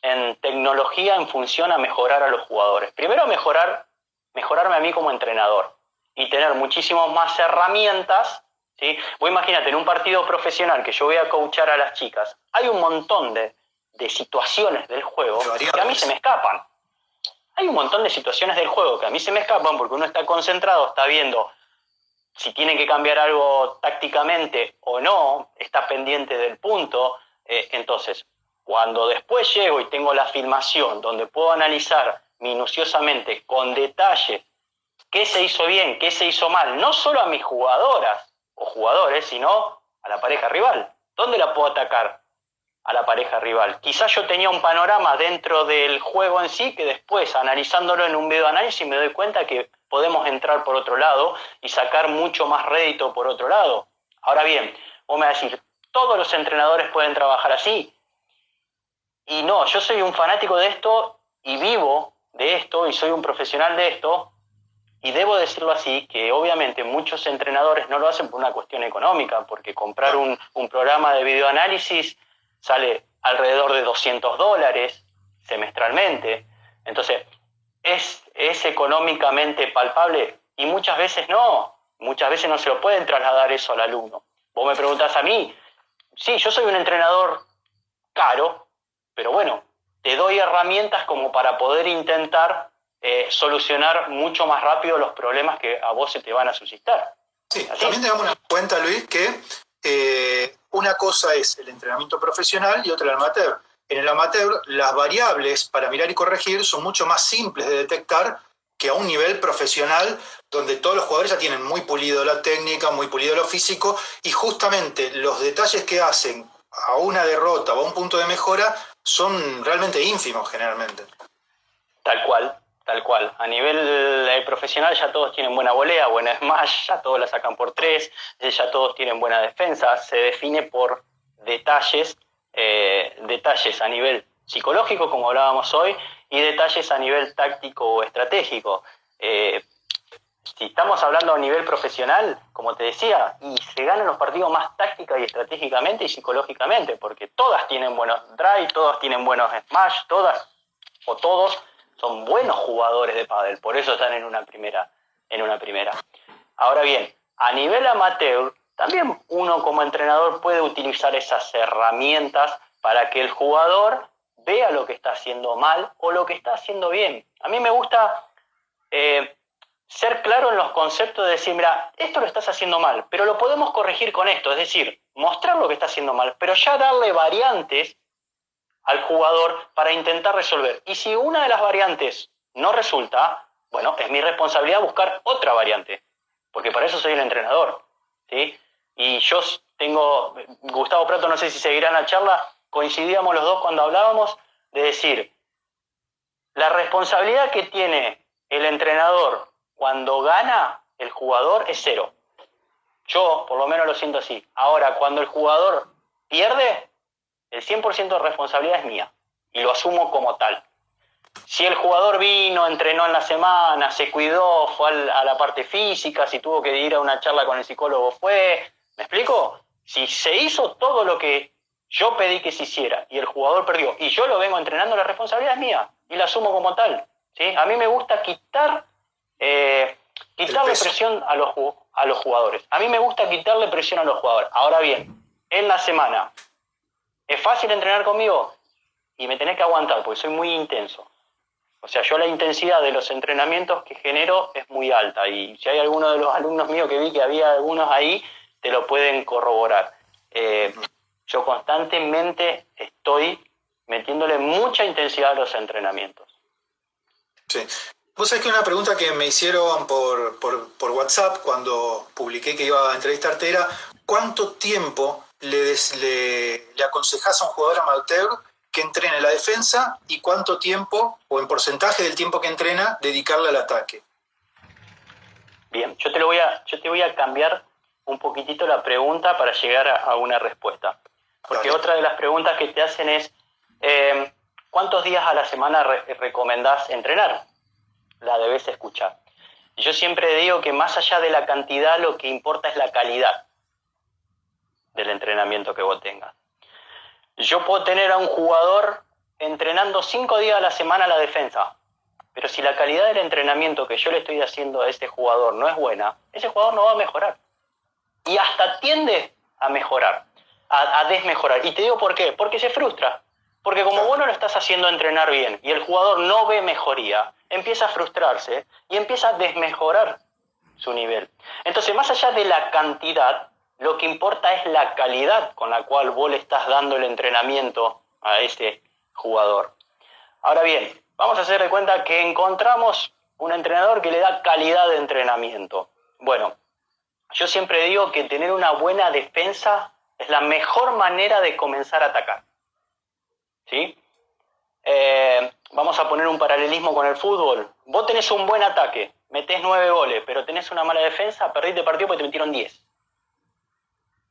en tecnología en función a mejorar a los jugadores. Primero mejorarme a mí como entrenador y tener muchísimas más herramientas, ¿sí? Vos imagínate, en un partido profesional que yo voy a coachar a las chicas, hay un montón de situaciones del juego que a mí se me escapan. Hay un montón de situaciones del juego que a mí se me escapan porque uno está concentrado, está viendo si tiene que cambiar algo tácticamente o no, está pendiente del punto. Entonces, cuando después llego y tengo la filmación donde puedo analizar minuciosamente, con detalle, qué se hizo bien, qué se hizo mal, no solo a mis jugadoras o jugadores, sino a la pareja rival. ¿Dónde la puedo atacar? A la pareja rival. Quizás yo tenía un panorama dentro del juego en sí que después, analizándolo en un videoanálisis, me doy cuenta que podemos entrar por otro lado y sacar mucho más rédito por otro lado. Ahora bien, vos me vas a decir, ¿todos los entrenadores pueden trabajar así? Y no, yo soy un fanático de esto y vivo de esto y soy un profesional de esto y debo decirlo así, que obviamente muchos entrenadores no lo hacen por una cuestión económica, porque comprar un programa de videoanálisis sale alrededor de $200 semestralmente. Entonces, ¿es económicamente palpable? Y muchas veces no se lo pueden trasladar eso al alumno. Vos me preguntás a mí, sí, yo soy un entrenador caro, pero bueno, te doy herramientas como para poder intentar solucionar mucho más rápido los problemas que a vos se te van a suscitar. Sí, así también tengamos en cuenta, Luis, que una cosa es el entrenamiento profesional y otra el amateur. En el amateur, las variables para mirar y corregir son mucho más simples de detectar que a un nivel profesional donde todos los jugadores ya tienen muy pulido la técnica, muy pulido lo físico, y justamente los detalles que hacen a una derrota o a un punto de mejora son realmente ínfimos generalmente. Tal cual. A nivel profesional ya todos tienen buena volea, buena smash, ya todos la sacan por 3, ya todos tienen buena defensa. Se define por detalles a nivel psicológico, como hablábamos hoy, y detalles a nivel táctico o estratégico. Si estamos hablando a nivel profesional, como te decía, y se ganan los partidos más táctica y estratégicamente y psicológicamente, porque todas tienen buenos drive, todas tienen buenos smash, todas o todos son buenos jugadores de pádel, por eso están en una primera. Ahora bien, a nivel amateur, también uno como entrenador puede utilizar esas herramientas para que el jugador vea lo que está haciendo mal o lo que está haciendo bien. A mí me gusta ser claro en los conceptos de decir, mira, esto lo estás haciendo mal, pero lo podemos corregir con esto, es decir, mostrar lo que está haciendo mal, pero ya darle variantes al jugador para intentar resolver. Y si una de las variantes no resulta, bueno, es mi responsabilidad buscar otra variante, porque para eso soy el entrenador, ¿sí? Y yo tengo, Gustavo Prato, no sé si seguirá en la charla, coincidíamos los dos cuando hablábamos de decir, la responsabilidad que tiene el entrenador cuando gana el jugador es 0. Yo, por lo menos, lo siento así. Ahora, cuando el jugador pierde, el 100% de responsabilidad es mía y lo asumo como tal. Si el jugador vino, entrenó en la semana, se cuidó, fue a la parte física, si tuvo que ir a una charla con el psicólogo fue, ¿me explico? Si se hizo todo lo que yo pedí que se hiciera y el jugador perdió y yo lo vengo entrenando, la responsabilidad es mía y la asumo como tal, ¿sí? A mí me gusta quitarle presión a los jugadores. A mí me gusta quitarle presión a los jugadores. Ahora bien, en la semana, ¿es fácil entrenar conmigo? Y me tenés que aguantar porque soy muy intenso. O sea, yo la intensidad de los entrenamientos que genero es muy alta y si hay alguno de los alumnos míos que vi que había algunos ahí, te lo pueden corroborar. Yo constantemente estoy metiéndole mucha intensidad a los entrenamientos. Sí. Vos sabés que una pregunta que me hicieron por WhatsApp cuando publiqué que iba a entrevistarte era ¿cuánto tiempo le aconsejás a un jugador amateur que entrene la defensa y cuánto tiempo, o en porcentaje del tiempo que entrena, dedicarle al ataque? Bien, yo te voy a cambiar un poquitito la pregunta para llegar a una respuesta. Porque Dale. otra de las preguntas que te hacen es, ¿cuántos días a la semana recomendás entrenar? La debes escuchar. Y yo siempre digo que más allá de la cantidad, lo que importa es la calidad del entrenamiento que vos tengas. Yo puedo tener a un jugador entrenando 5 días a la semana la defensa, pero si la calidad del entrenamiento que yo le estoy haciendo a este jugador no es buena, ese jugador no va a mejorar. Y hasta tiende a mejorar, a desmejorar. Y te digo por qué, porque se frustra. Porque como vos no lo estás haciendo entrenar bien y el jugador no ve mejoría, empieza a frustrarse y empieza a desmejorar su nivel. Entonces, más allá de la cantidad, lo que importa es la calidad con la cual vos le estás dando el entrenamiento a ese jugador. Ahora bien, vamos a hacer de cuenta que encontramos un entrenador que le da calidad de entrenamiento. Bueno, yo siempre digo que tener una buena defensa es la mejor manera de comenzar a atacar. ¿Sí? Vamos a poner un paralelismo con el fútbol. Vos tenés un buen ataque, metés 9 goles, pero tenés una mala defensa, perdiste el partido porque te metieron 10.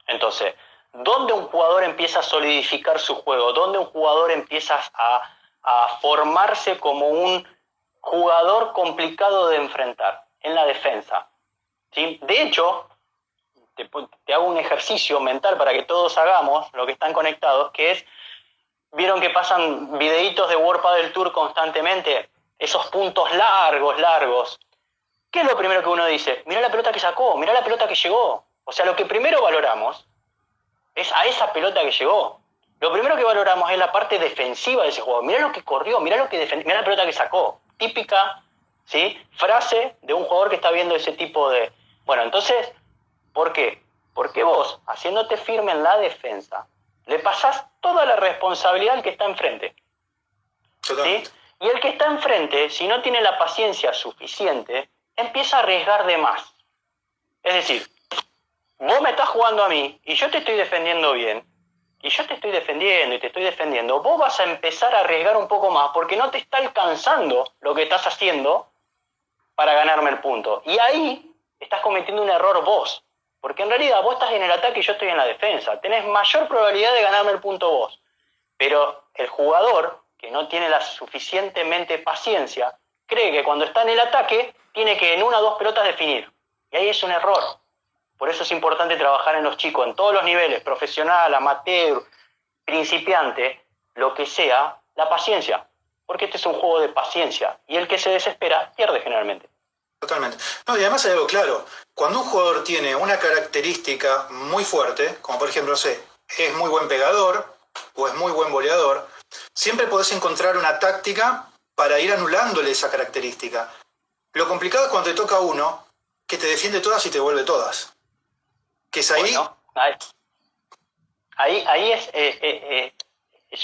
Entonces, ¿dónde un jugador empieza a solidificar su juego? ¿Dónde un jugador empieza a formarse como un jugador complicado de enfrentar? En la defensa. ¿Sí? De hecho, te hago un ejercicio mental para que todos hagamos, lo que están conectados, que es, ¿vieron que pasan videitos de World Padel Tour constantemente? Esos puntos largos. ¿Qué es lo primero que uno dice? Mirá la pelota que sacó, mirá la pelota que llegó. O sea, lo que primero valoramos es a esa pelota que llegó. Lo primero que valoramos es la parte defensiva de ese jugador. Mirá lo que corrió, mirá lo que defendió, mirá la pelota que sacó. Típica, ¿sí?, frase de un jugador que está viendo ese tipo de... Bueno, entonces, ¿por qué? Porque vos, haciéndote firme en la defensa, le pasás toda la responsabilidad al que está enfrente. ¿Sí? Y el que está enfrente, si no tiene la paciencia suficiente, empieza a arriesgar de más. Es decir, vos me estás jugando a mí y yo te estoy defendiendo bien, y yo te estoy defendiendo y te estoy defendiendo, vos vas a empezar a arriesgar un poco más porque no te está alcanzando lo que estás haciendo para ganarme el punto. Y ahí estás cometiendo un error vos. Porque en realidad vos estás en el ataque y yo estoy en la defensa. Tenés mayor probabilidad de ganarme el punto vos. Pero el jugador, que no tiene la suficientemente paciencia, cree que cuando está en el ataque, tiene que en 1 o 2 pelotas definir. Y ahí es un error. Por eso es importante trabajar en los chicos, en todos los niveles, profesional, amateur, principiante, lo que sea, la paciencia. Porque este es un juego de paciencia. Y el que se desespera, pierde generalmente. Totalmente. No, y además hay algo claro. Cuando un jugador tiene una característica muy fuerte, como por ejemplo, no sé, es muy buen pegador o es muy buen voleador, siempre podés encontrar una táctica para ir anulándole esa característica. Lo complicado es cuando te toca uno que te defiende todas y te vuelve todas. Que es ahí... Bueno, ahí es...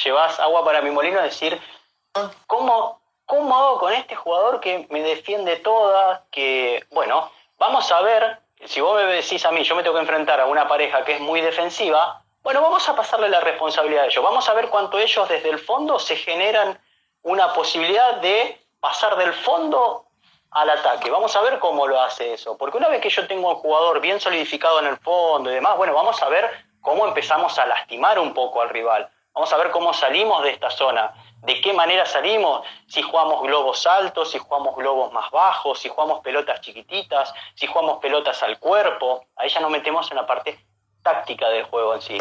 llevas agua para mi molino, es decir, ¿cómo hago con este jugador que me defiende todas? Que, bueno, vamos a ver, si vos me decís a mí, yo me tengo que enfrentar a una pareja que es muy defensiva, bueno, vamos a pasarle la responsabilidad a ellos. Vamos a ver cuánto ellos desde el fondo se generan una posibilidad de pasar del fondo al ataque. Vamos a ver cómo lo hace eso. Porque una vez que yo tengo un jugador bien solidificado en el fondo y demás, bueno, vamos a ver cómo empezamos a lastimar un poco al rival. Vamos a ver cómo salimos de esta zona. ¿De qué manera salimos? Si jugamos globos altos, si jugamos globos más bajos, si jugamos pelotas chiquititas, si jugamos pelotas al cuerpo. Ahí ya nos metemos en la parte táctica del juego en sí.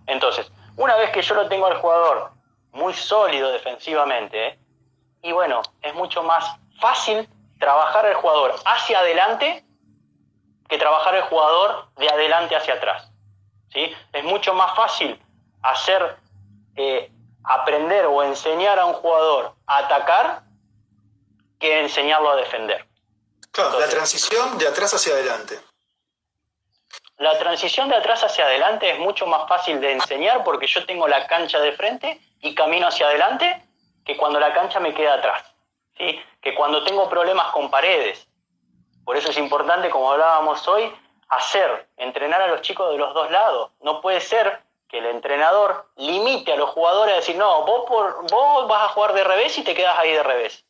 Entonces, una vez que yo lo tengo al jugador muy sólido defensivamente, y bueno, es mucho más fácil trabajar el jugador hacia adelante que trabajar el jugador de adelante hacia atrás. ¿Sí? Es mucho más fácil hacer... aprender o enseñar a un jugador a atacar que enseñarlo a defender. Claro, entonces, la transición de atrás hacia adelante. La transición de atrás hacia adelante es mucho más fácil de enseñar porque yo tengo la cancha de frente y camino hacia adelante que cuando la cancha me queda atrás. ¿sí? Que cuando tengo problemas con paredes. Por eso es importante, como hablábamos hoy, entrenar a los chicos de los dos lados. No puede ser que el entrenador limite a los jugadores a decir, no, vos vas a jugar de revés y te quedas ahí de revés.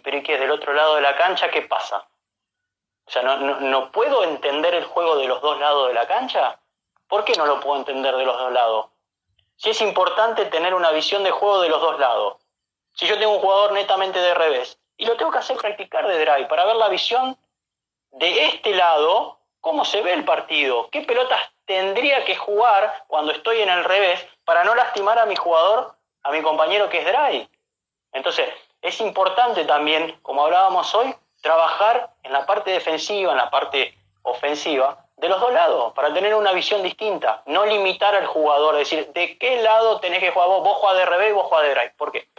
Pero ¿y qué? Del otro lado de la cancha, ¿qué pasa? O sea, ¿no puedo entender el juego de los dos lados de la cancha? ¿Por qué no lo puedo entender de los dos lados? Si es importante tener una visión de juego de los dos lados. Si yo tengo un jugador netamente de revés y lo tengo que hacer practicar de drive para ver la visión de este lado, cómo se ve el partido, qué pelotas tendría que jugar cuando estoy en el revés para no lastimar a mi jugador, a mi compañero que es drive. Entonces, es importante también, como hablábamos hoy, trabajar en la parte defensiva, en la parte ofensiva, de los dos lados, para tener una visión distinta. No limitar al jugador, decir, ¿de qué lado tenés que jugar vos? Vos jugás de revés y vos jugás de drive. ¿Por qué?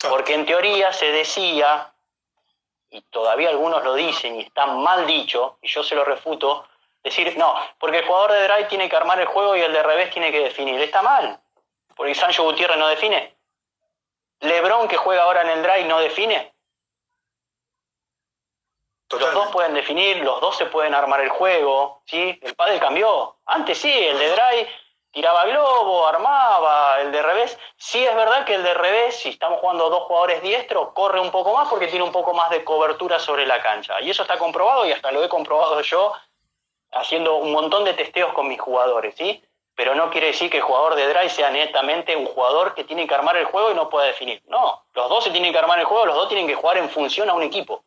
Porque en teoría se decía, y todavía algunos lo dicen y está mal dicho, y yo se lo refuto, decir, no, porque el jugador de drive tiene que armar el juego y el de revés tiene que definir. Está mal, porque Sancho Gutiérrez no define. LeBron, que juega ahora en el drive, no define. Totalmente. Los dos pueden definir, los dos se pueden armar el juego, ¿sí? El pádel cambió. Antes sí, el de drive tiraba globo, armaba, el de revés. Sí es verdad que el de revés, si estamos jugando dos jugadores diestros, corre un poco más porque tiene un poco más de cobertura sobre la cancha. Y eso está comprobado y hasta lo he comprobado yo haciendo un montón de testeos con mis jugadores, ¿sí? Pero no quiere decir que el jugador de drive sea netamente un jugador que tiene que armar el juego y no pueda definir. No, los dos se tienen que armar el juego, los dos tienen que jugar en función a un equipo.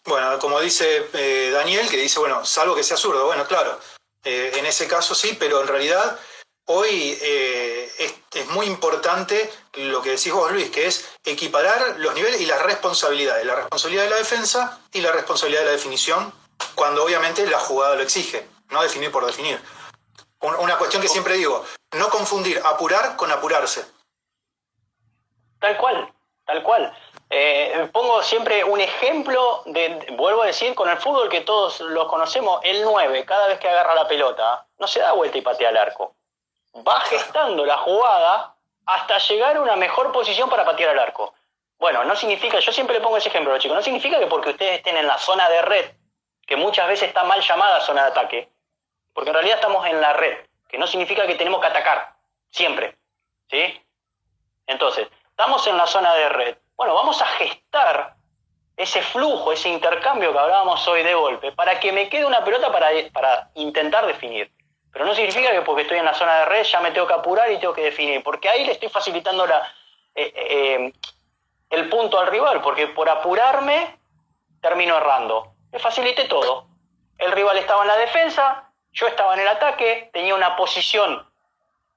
Bueno, como dice Daniel, que dice, bueno, salvo que sea zurdo. Bueno, claro, en ese caso sí, pero en realidad hoy es muy importante lo que decís vos, Luis, que es equiparar los niveles y las responsabilidades. La responsabilidad de la defensa y la responsabilidad de la definición, cuando obviamente la jugada lo exige, no definir por definir. Una cuestión que siempre digo, no confundir apurar con apurarse. Tal cual, tal cual. Pongo siempre un ejemplo, vuelvo a decir, con el fútbol que todos lo conocemos, el 9, cada vez que agarra la pelota, no se da vuelta y patea al arco. Va gestando la jugada hasta llegar a una mejor posición para patear al arco. Bueno, no significa, yo siempre le pongo ese ejemplo a los chicos, no significa que porque ustedes estén en la zona de red, que muchas veces está mal llamada zona de ataque, porque en realidad estamos en la red, que no significa que tenemos que atacar, siempre, ¿sí? Entonces, estamos en la zona de red. Bueno, vamos a gestar ese flujo, ese intercambio que hablábamos hoy de golpe, para que me quede una pelota para intentar definir. Pero no significa que porque estoy en la zona de red ya me tengo que apurar y tengo que definir, porque ahí le estoy facilitando el punto al rival, porque por apurarme termino errando. Le facilité todo. El rival estaba en la defensa, yo estaba en el ataque, tenía una posición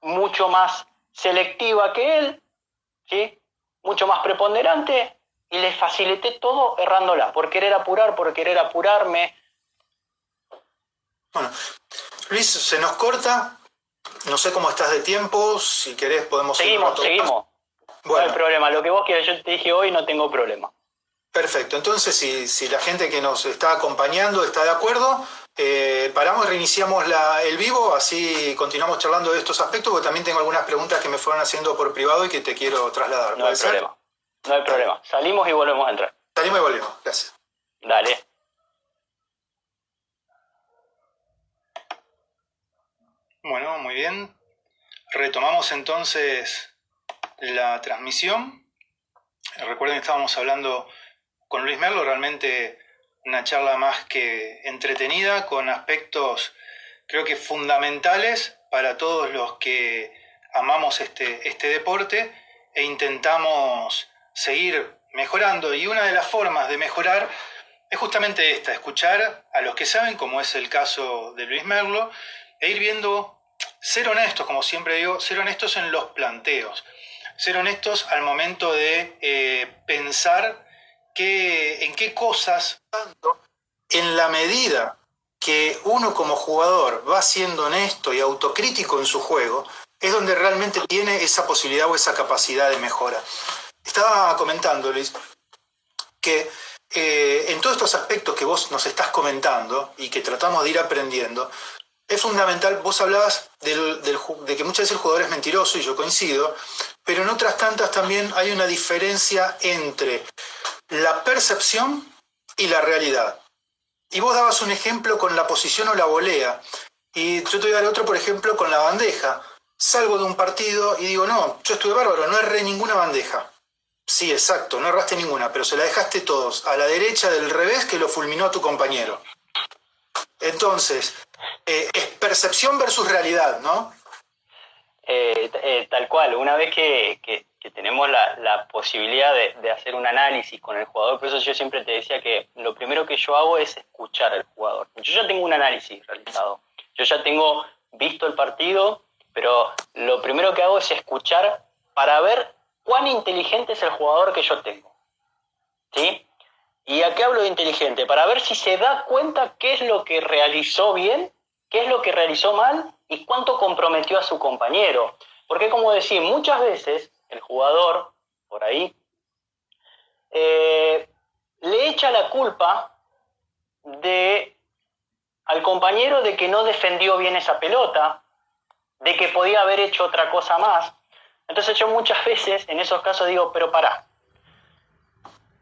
mucho más selectiva que él, ¿sí? Mucho más preponderante, y le facilité todo errándola, por querer apurar, por querer apurarme. Bueno, Luis, se nos corta, no sé cómo estás de tiempo, si querés podemos seguimos. Bueno. No hay problema, lo que vos quieras, yo te dije hoy, no tengo problema. Perfecto, entonces si la gente que nos está acompañando está de acuerdo, paramos y reiniciamos el vivo, así continuamos charlando de estos aspectos, porque también tengo algunas preguntas que me fueron haciendo por privado y que te quiero trasladar. No hay problema, no hay problema. Salimos y volvemos a entrar. Salimos y volvemos, gracias. Dale. Bueno, muy bien. Retomamos entonces la transmisión. Recuerden que estábamos hablando con Luis Merlo, realmente una charla más que entretenida, con aspectos creo que fundamentales para todos los que amamos este deporte e intentamos seguir mejorando. Y una de las formas de mejorar es justamente esta, escuchar a los que saben, como es el caso de Luis Merlo, e ir viendo, ser honestos, como siempre digo, ser honestos en los planteos. Ser honestos al momento de pensar en qué cosas, en la medida que uno como jugador va siendo honesto y autocrítico en su juego, es donde realmente tiene esa posibilidad o esa capacidad de mejora. Estaba comentando, Luis, que en todos estos aspectos que vos nos estás comentando y que tratamos de ir aprendiendo, es fundamental. Vos hablabas de que muchas veces el jugador es mentiroso, y yo coincido, pero en otras tantas también hay una diferencia entre la percepción y la realidad. Y vos dabas un ejemplo con la posición o la volea, y yo te voy a dar otro, por ejemplo, con la bandeja. Salgo de un partido y digo, no, yo estuve bárbaro, no erré ninguna bandeja. Sí, exacto, no erraste ninguna, pero se la dejaste todos a la derecha del revés que lo fulminó tu compañero. Entonces, es percepción versus realidad, ¿no? Tal cual, una vez que tenemos la posibilidad de hacer un análisis con el jugador, por eso yo siempre te decía que lo primero que yo hago es escuchar al jugador. Yo ya tengo un análisis realizado, yo ya tengo visto el partido, pero lo primero que hago es escuchar para ver cuán inteligente es el jugador que yo tengo, ¿sí? ¿Y a qué hablo de inteligente? Para ver si se da cuenta qué es lo que realizó bien, qué es lo que realizó mal y cuánto comprometió a su compañero. Porque, como decir, muchas veces el jugador, por ahí, le echa la culpa al compañero de que no defendió bien esa pelota, de que podía haber hecho otra cosa más. Entonces yo muchas veces en esos casos digo, pero pará,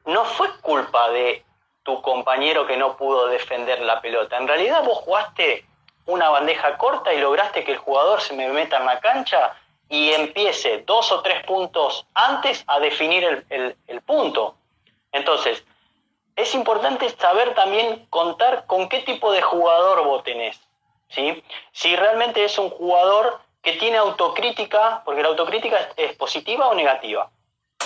no fue culpa de tu compañero que no pudo defender la pelota. En realidad vos jugaste una bandeja corta y lograste que el jugador se me meta en la cancha y empiece 2 o 3 puntos antes a definir el punto. Entonces, es importante saber también contar con qué tipo de jugador vos tenés, ¿sí? Si realmente es un jugador que tiene autocrítica, porque la autocrítica es positiva o negativa.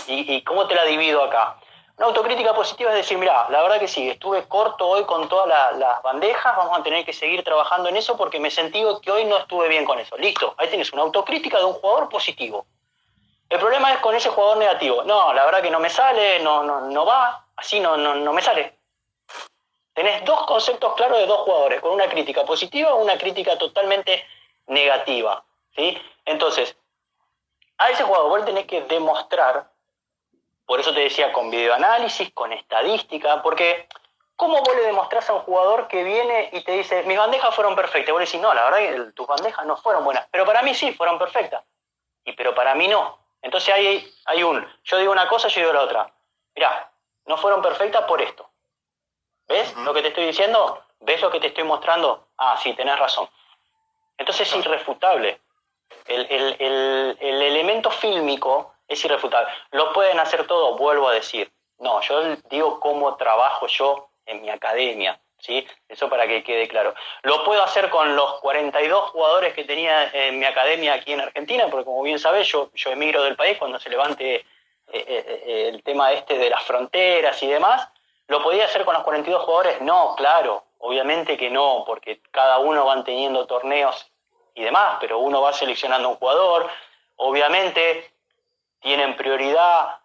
¿Y cómo te la divido acá? Una autocrítica positiva es decir, mira, la verdad que sí, estuve corto hoy con todas las bandejas, vamos a tener que seguir trabajando en eso porque me sentí que hoy no estuve bien con eso. Listo, ahí tenés una autocrítica de un jugador positivo. El problema es con ese jugador negativo. No, la verdad que no me sale, no va, así no me sale. Tenés dos conceptos claros de dos jugadores, con una crítica positiva o una crítica totalmente negativa, ¿sí? Entonces, a ese jugador vos tenés que demostrar. Por eso te decía, con videoanálisis, con estadística, porque ¿cómo vos le demostrás a un jugador que viene y te dice, mis bandejas fueron perfectas? Vos le decís, no, la verdad que tus bandejas no fueron buenas, pero para mí sí, fueron perfectas. Pero para mí no. Entonces yo digo una cosa, yo digo la otra. Mirá, no fueron perfectas por esto. ¿Ves lo que te estoy diciendo? ¿Ves lo que te estoy mostrando? Ah, sí, tenés razón. Entonces es irrefutable. El elemento fílmico es irrefutable. ¿Lo pueden hacer todo? Vuelvo a decir. No, yo digo cómo trabajo yo en mi academia, ¿sí? Eso para que quede claro. Lo puedo hacer con los 42 jugadores que tenía en mi academia aquí en Argentina, porque como bien sabés, yo emigro del país cuando se levante el tema de las fronteras y demás. ¿Lo podía hacer con los 42 jugadores? No, claro, obviamente que no, porque cada uno van teniendo torneos y demás, pero uno va seleccionando un jugador. Obviamente tienen prioridad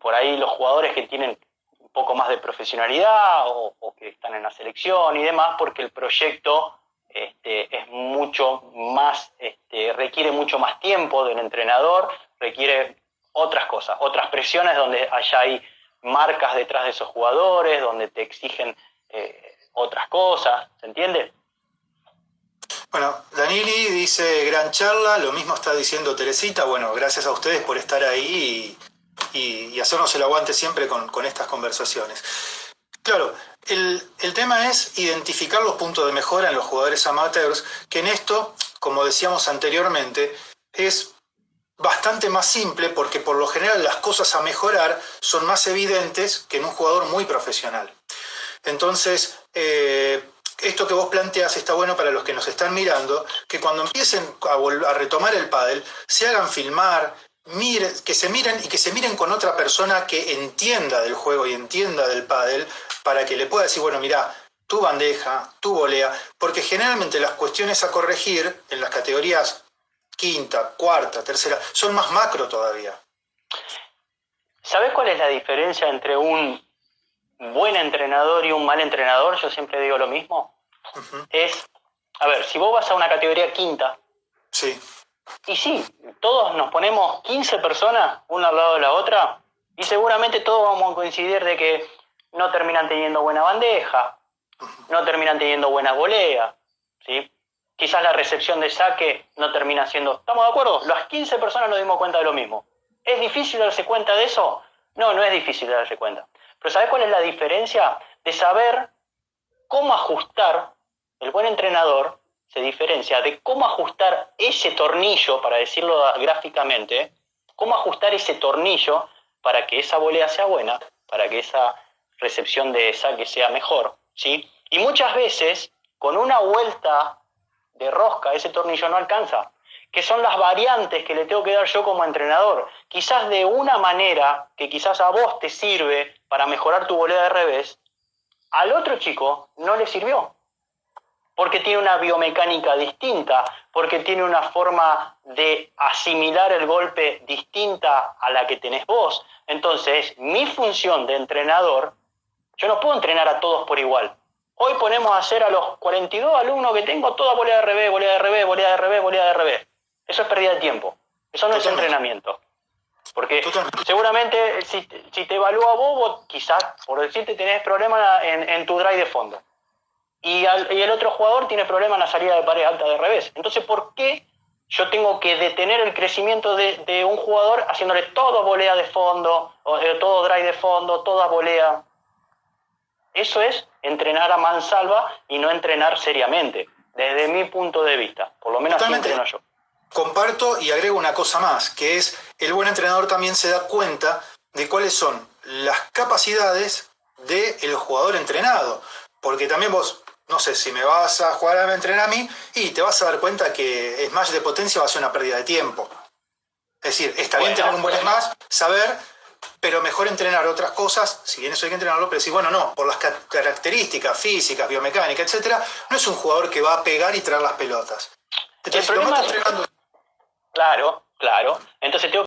por ahí los jugadores que tienen un poco más de profesionalidad o que están en la selección y demás, porque el proyecto es mucho más, requiere mucho más tiempo del entrenador, requiere otras cosas, otras presiones donde allá hay marcas detrás de esos jugadores, donde te exigen otras cosas, ¿se entiende? Bueno, Danili dice, gran charla, lo mismo está diciendo Teresita. Bueno, gracias a ustedes por estar ahí y hacernos el aguante siempre con estas conversaciones. Claro, el tema es identificar los puntos de mejora en los jugadores amateurs, que en esto, como decíamos anteriormente, es bastante más simple porque por lo general las cosas a mejorar son más evidentes que en un jugador muy profesional. Entonces, esto que vos planteás está bueno para los que nos están mirando, que cuando empiecen a retomar el pádel, se hagan filmar, que se miren con otra persona que entienda del juego y entienda del pádel, para que le pueda decir, bueno, mirá, tu bandeja, tu volea, porque generalmente las cuestiones a corregir en las categorías quinta, cuarta, tercera, son más macro todavía. ¿Sabés cuál es la diferencia entre un buen entrenador y un mal entrenador? Yo siempre digo lo mismo. Es, a ver, si vos vas a una categoría quinta, sí, y sí, todos nos ponemos 15 personas una al lado de la otra y seguramente todos vamos a coincidir de que no terminan teniendo buena bandeja, no terminan teniendo buenas voleas, ¿sí? quizás la recepción de saque no termina siendo... ¿Estamos de acuerdo? Las 15 personas nos dimos cuenta de lo mismo. ¿Es difícil darse cuenta de eso? No, no es difícil darse cuenta. Pero ¿sabés cuál es la diferencia? De saber cómo ajustar. El buen entrenador se diferencia de cómo ajustar ese tornillo, para decirlo gráficamente, cómo ajustar ese tornillo para que esa volea sea buena, para que esa recepción de saque sea mejor, ¿sí? Y muchas veces, con una vuelta de rosca, ese tornillo no alcanza, que son las variantes que le tengo que dar yo como entrenador. Quizás de una manera que quizás a vos te sirve para mejorar tu volea de revés, al otro chico no le sirvió, porque tiene una biomecánica distinta, porque tiene una forma de asimilar el golpe distinta a la que tenés vos. Entonces, mi función de entrenador, yo no puedo entrenar a todos por igual. Hoy ponemos a hacer a los 42 alumnos que tengo toda volea de revés, volea de revés, volea de revés, volea de revés. Eso es pérdida de tiempo. Eso no es entrenamiento. Porque seguramente si te evalúa vos, quizás, por decirte, tenés problemas en tu drive de fondo. Y el otro jugador tiene problemas en la salida de pared alta de revés. Entonces, ¿por qué yo tengo que detener el crecimiento de un jugador haciéndole todo volea de fondo, o todo drive de fondo, toda volea? Eso es entrenar a mansalva y no entrenar seriamente, desde mi punto de vista. Por lo menos así entreno yo. Comparto y agrego una cosa más, que es el buen entrenador también se da cuenta de cuáles son las capacidades del jugador entrenado. Porque también vos, no sé, si me vas a jugar a entrenar a mí, y te vas a dar cuenta que Smash de potencia va a ser una pérdida de tiempo. Es decir, está bien tener un buen Smash, saber, pero mejor entrenar otras cosas, si bien eso hay que entrenarlo, pero decir, bueno, no, por las características físicas, biomecánicas, etcétera, no es un jugador que va a pegar y traer las pelotas. Entonces, el problema, claro. Entonces tengo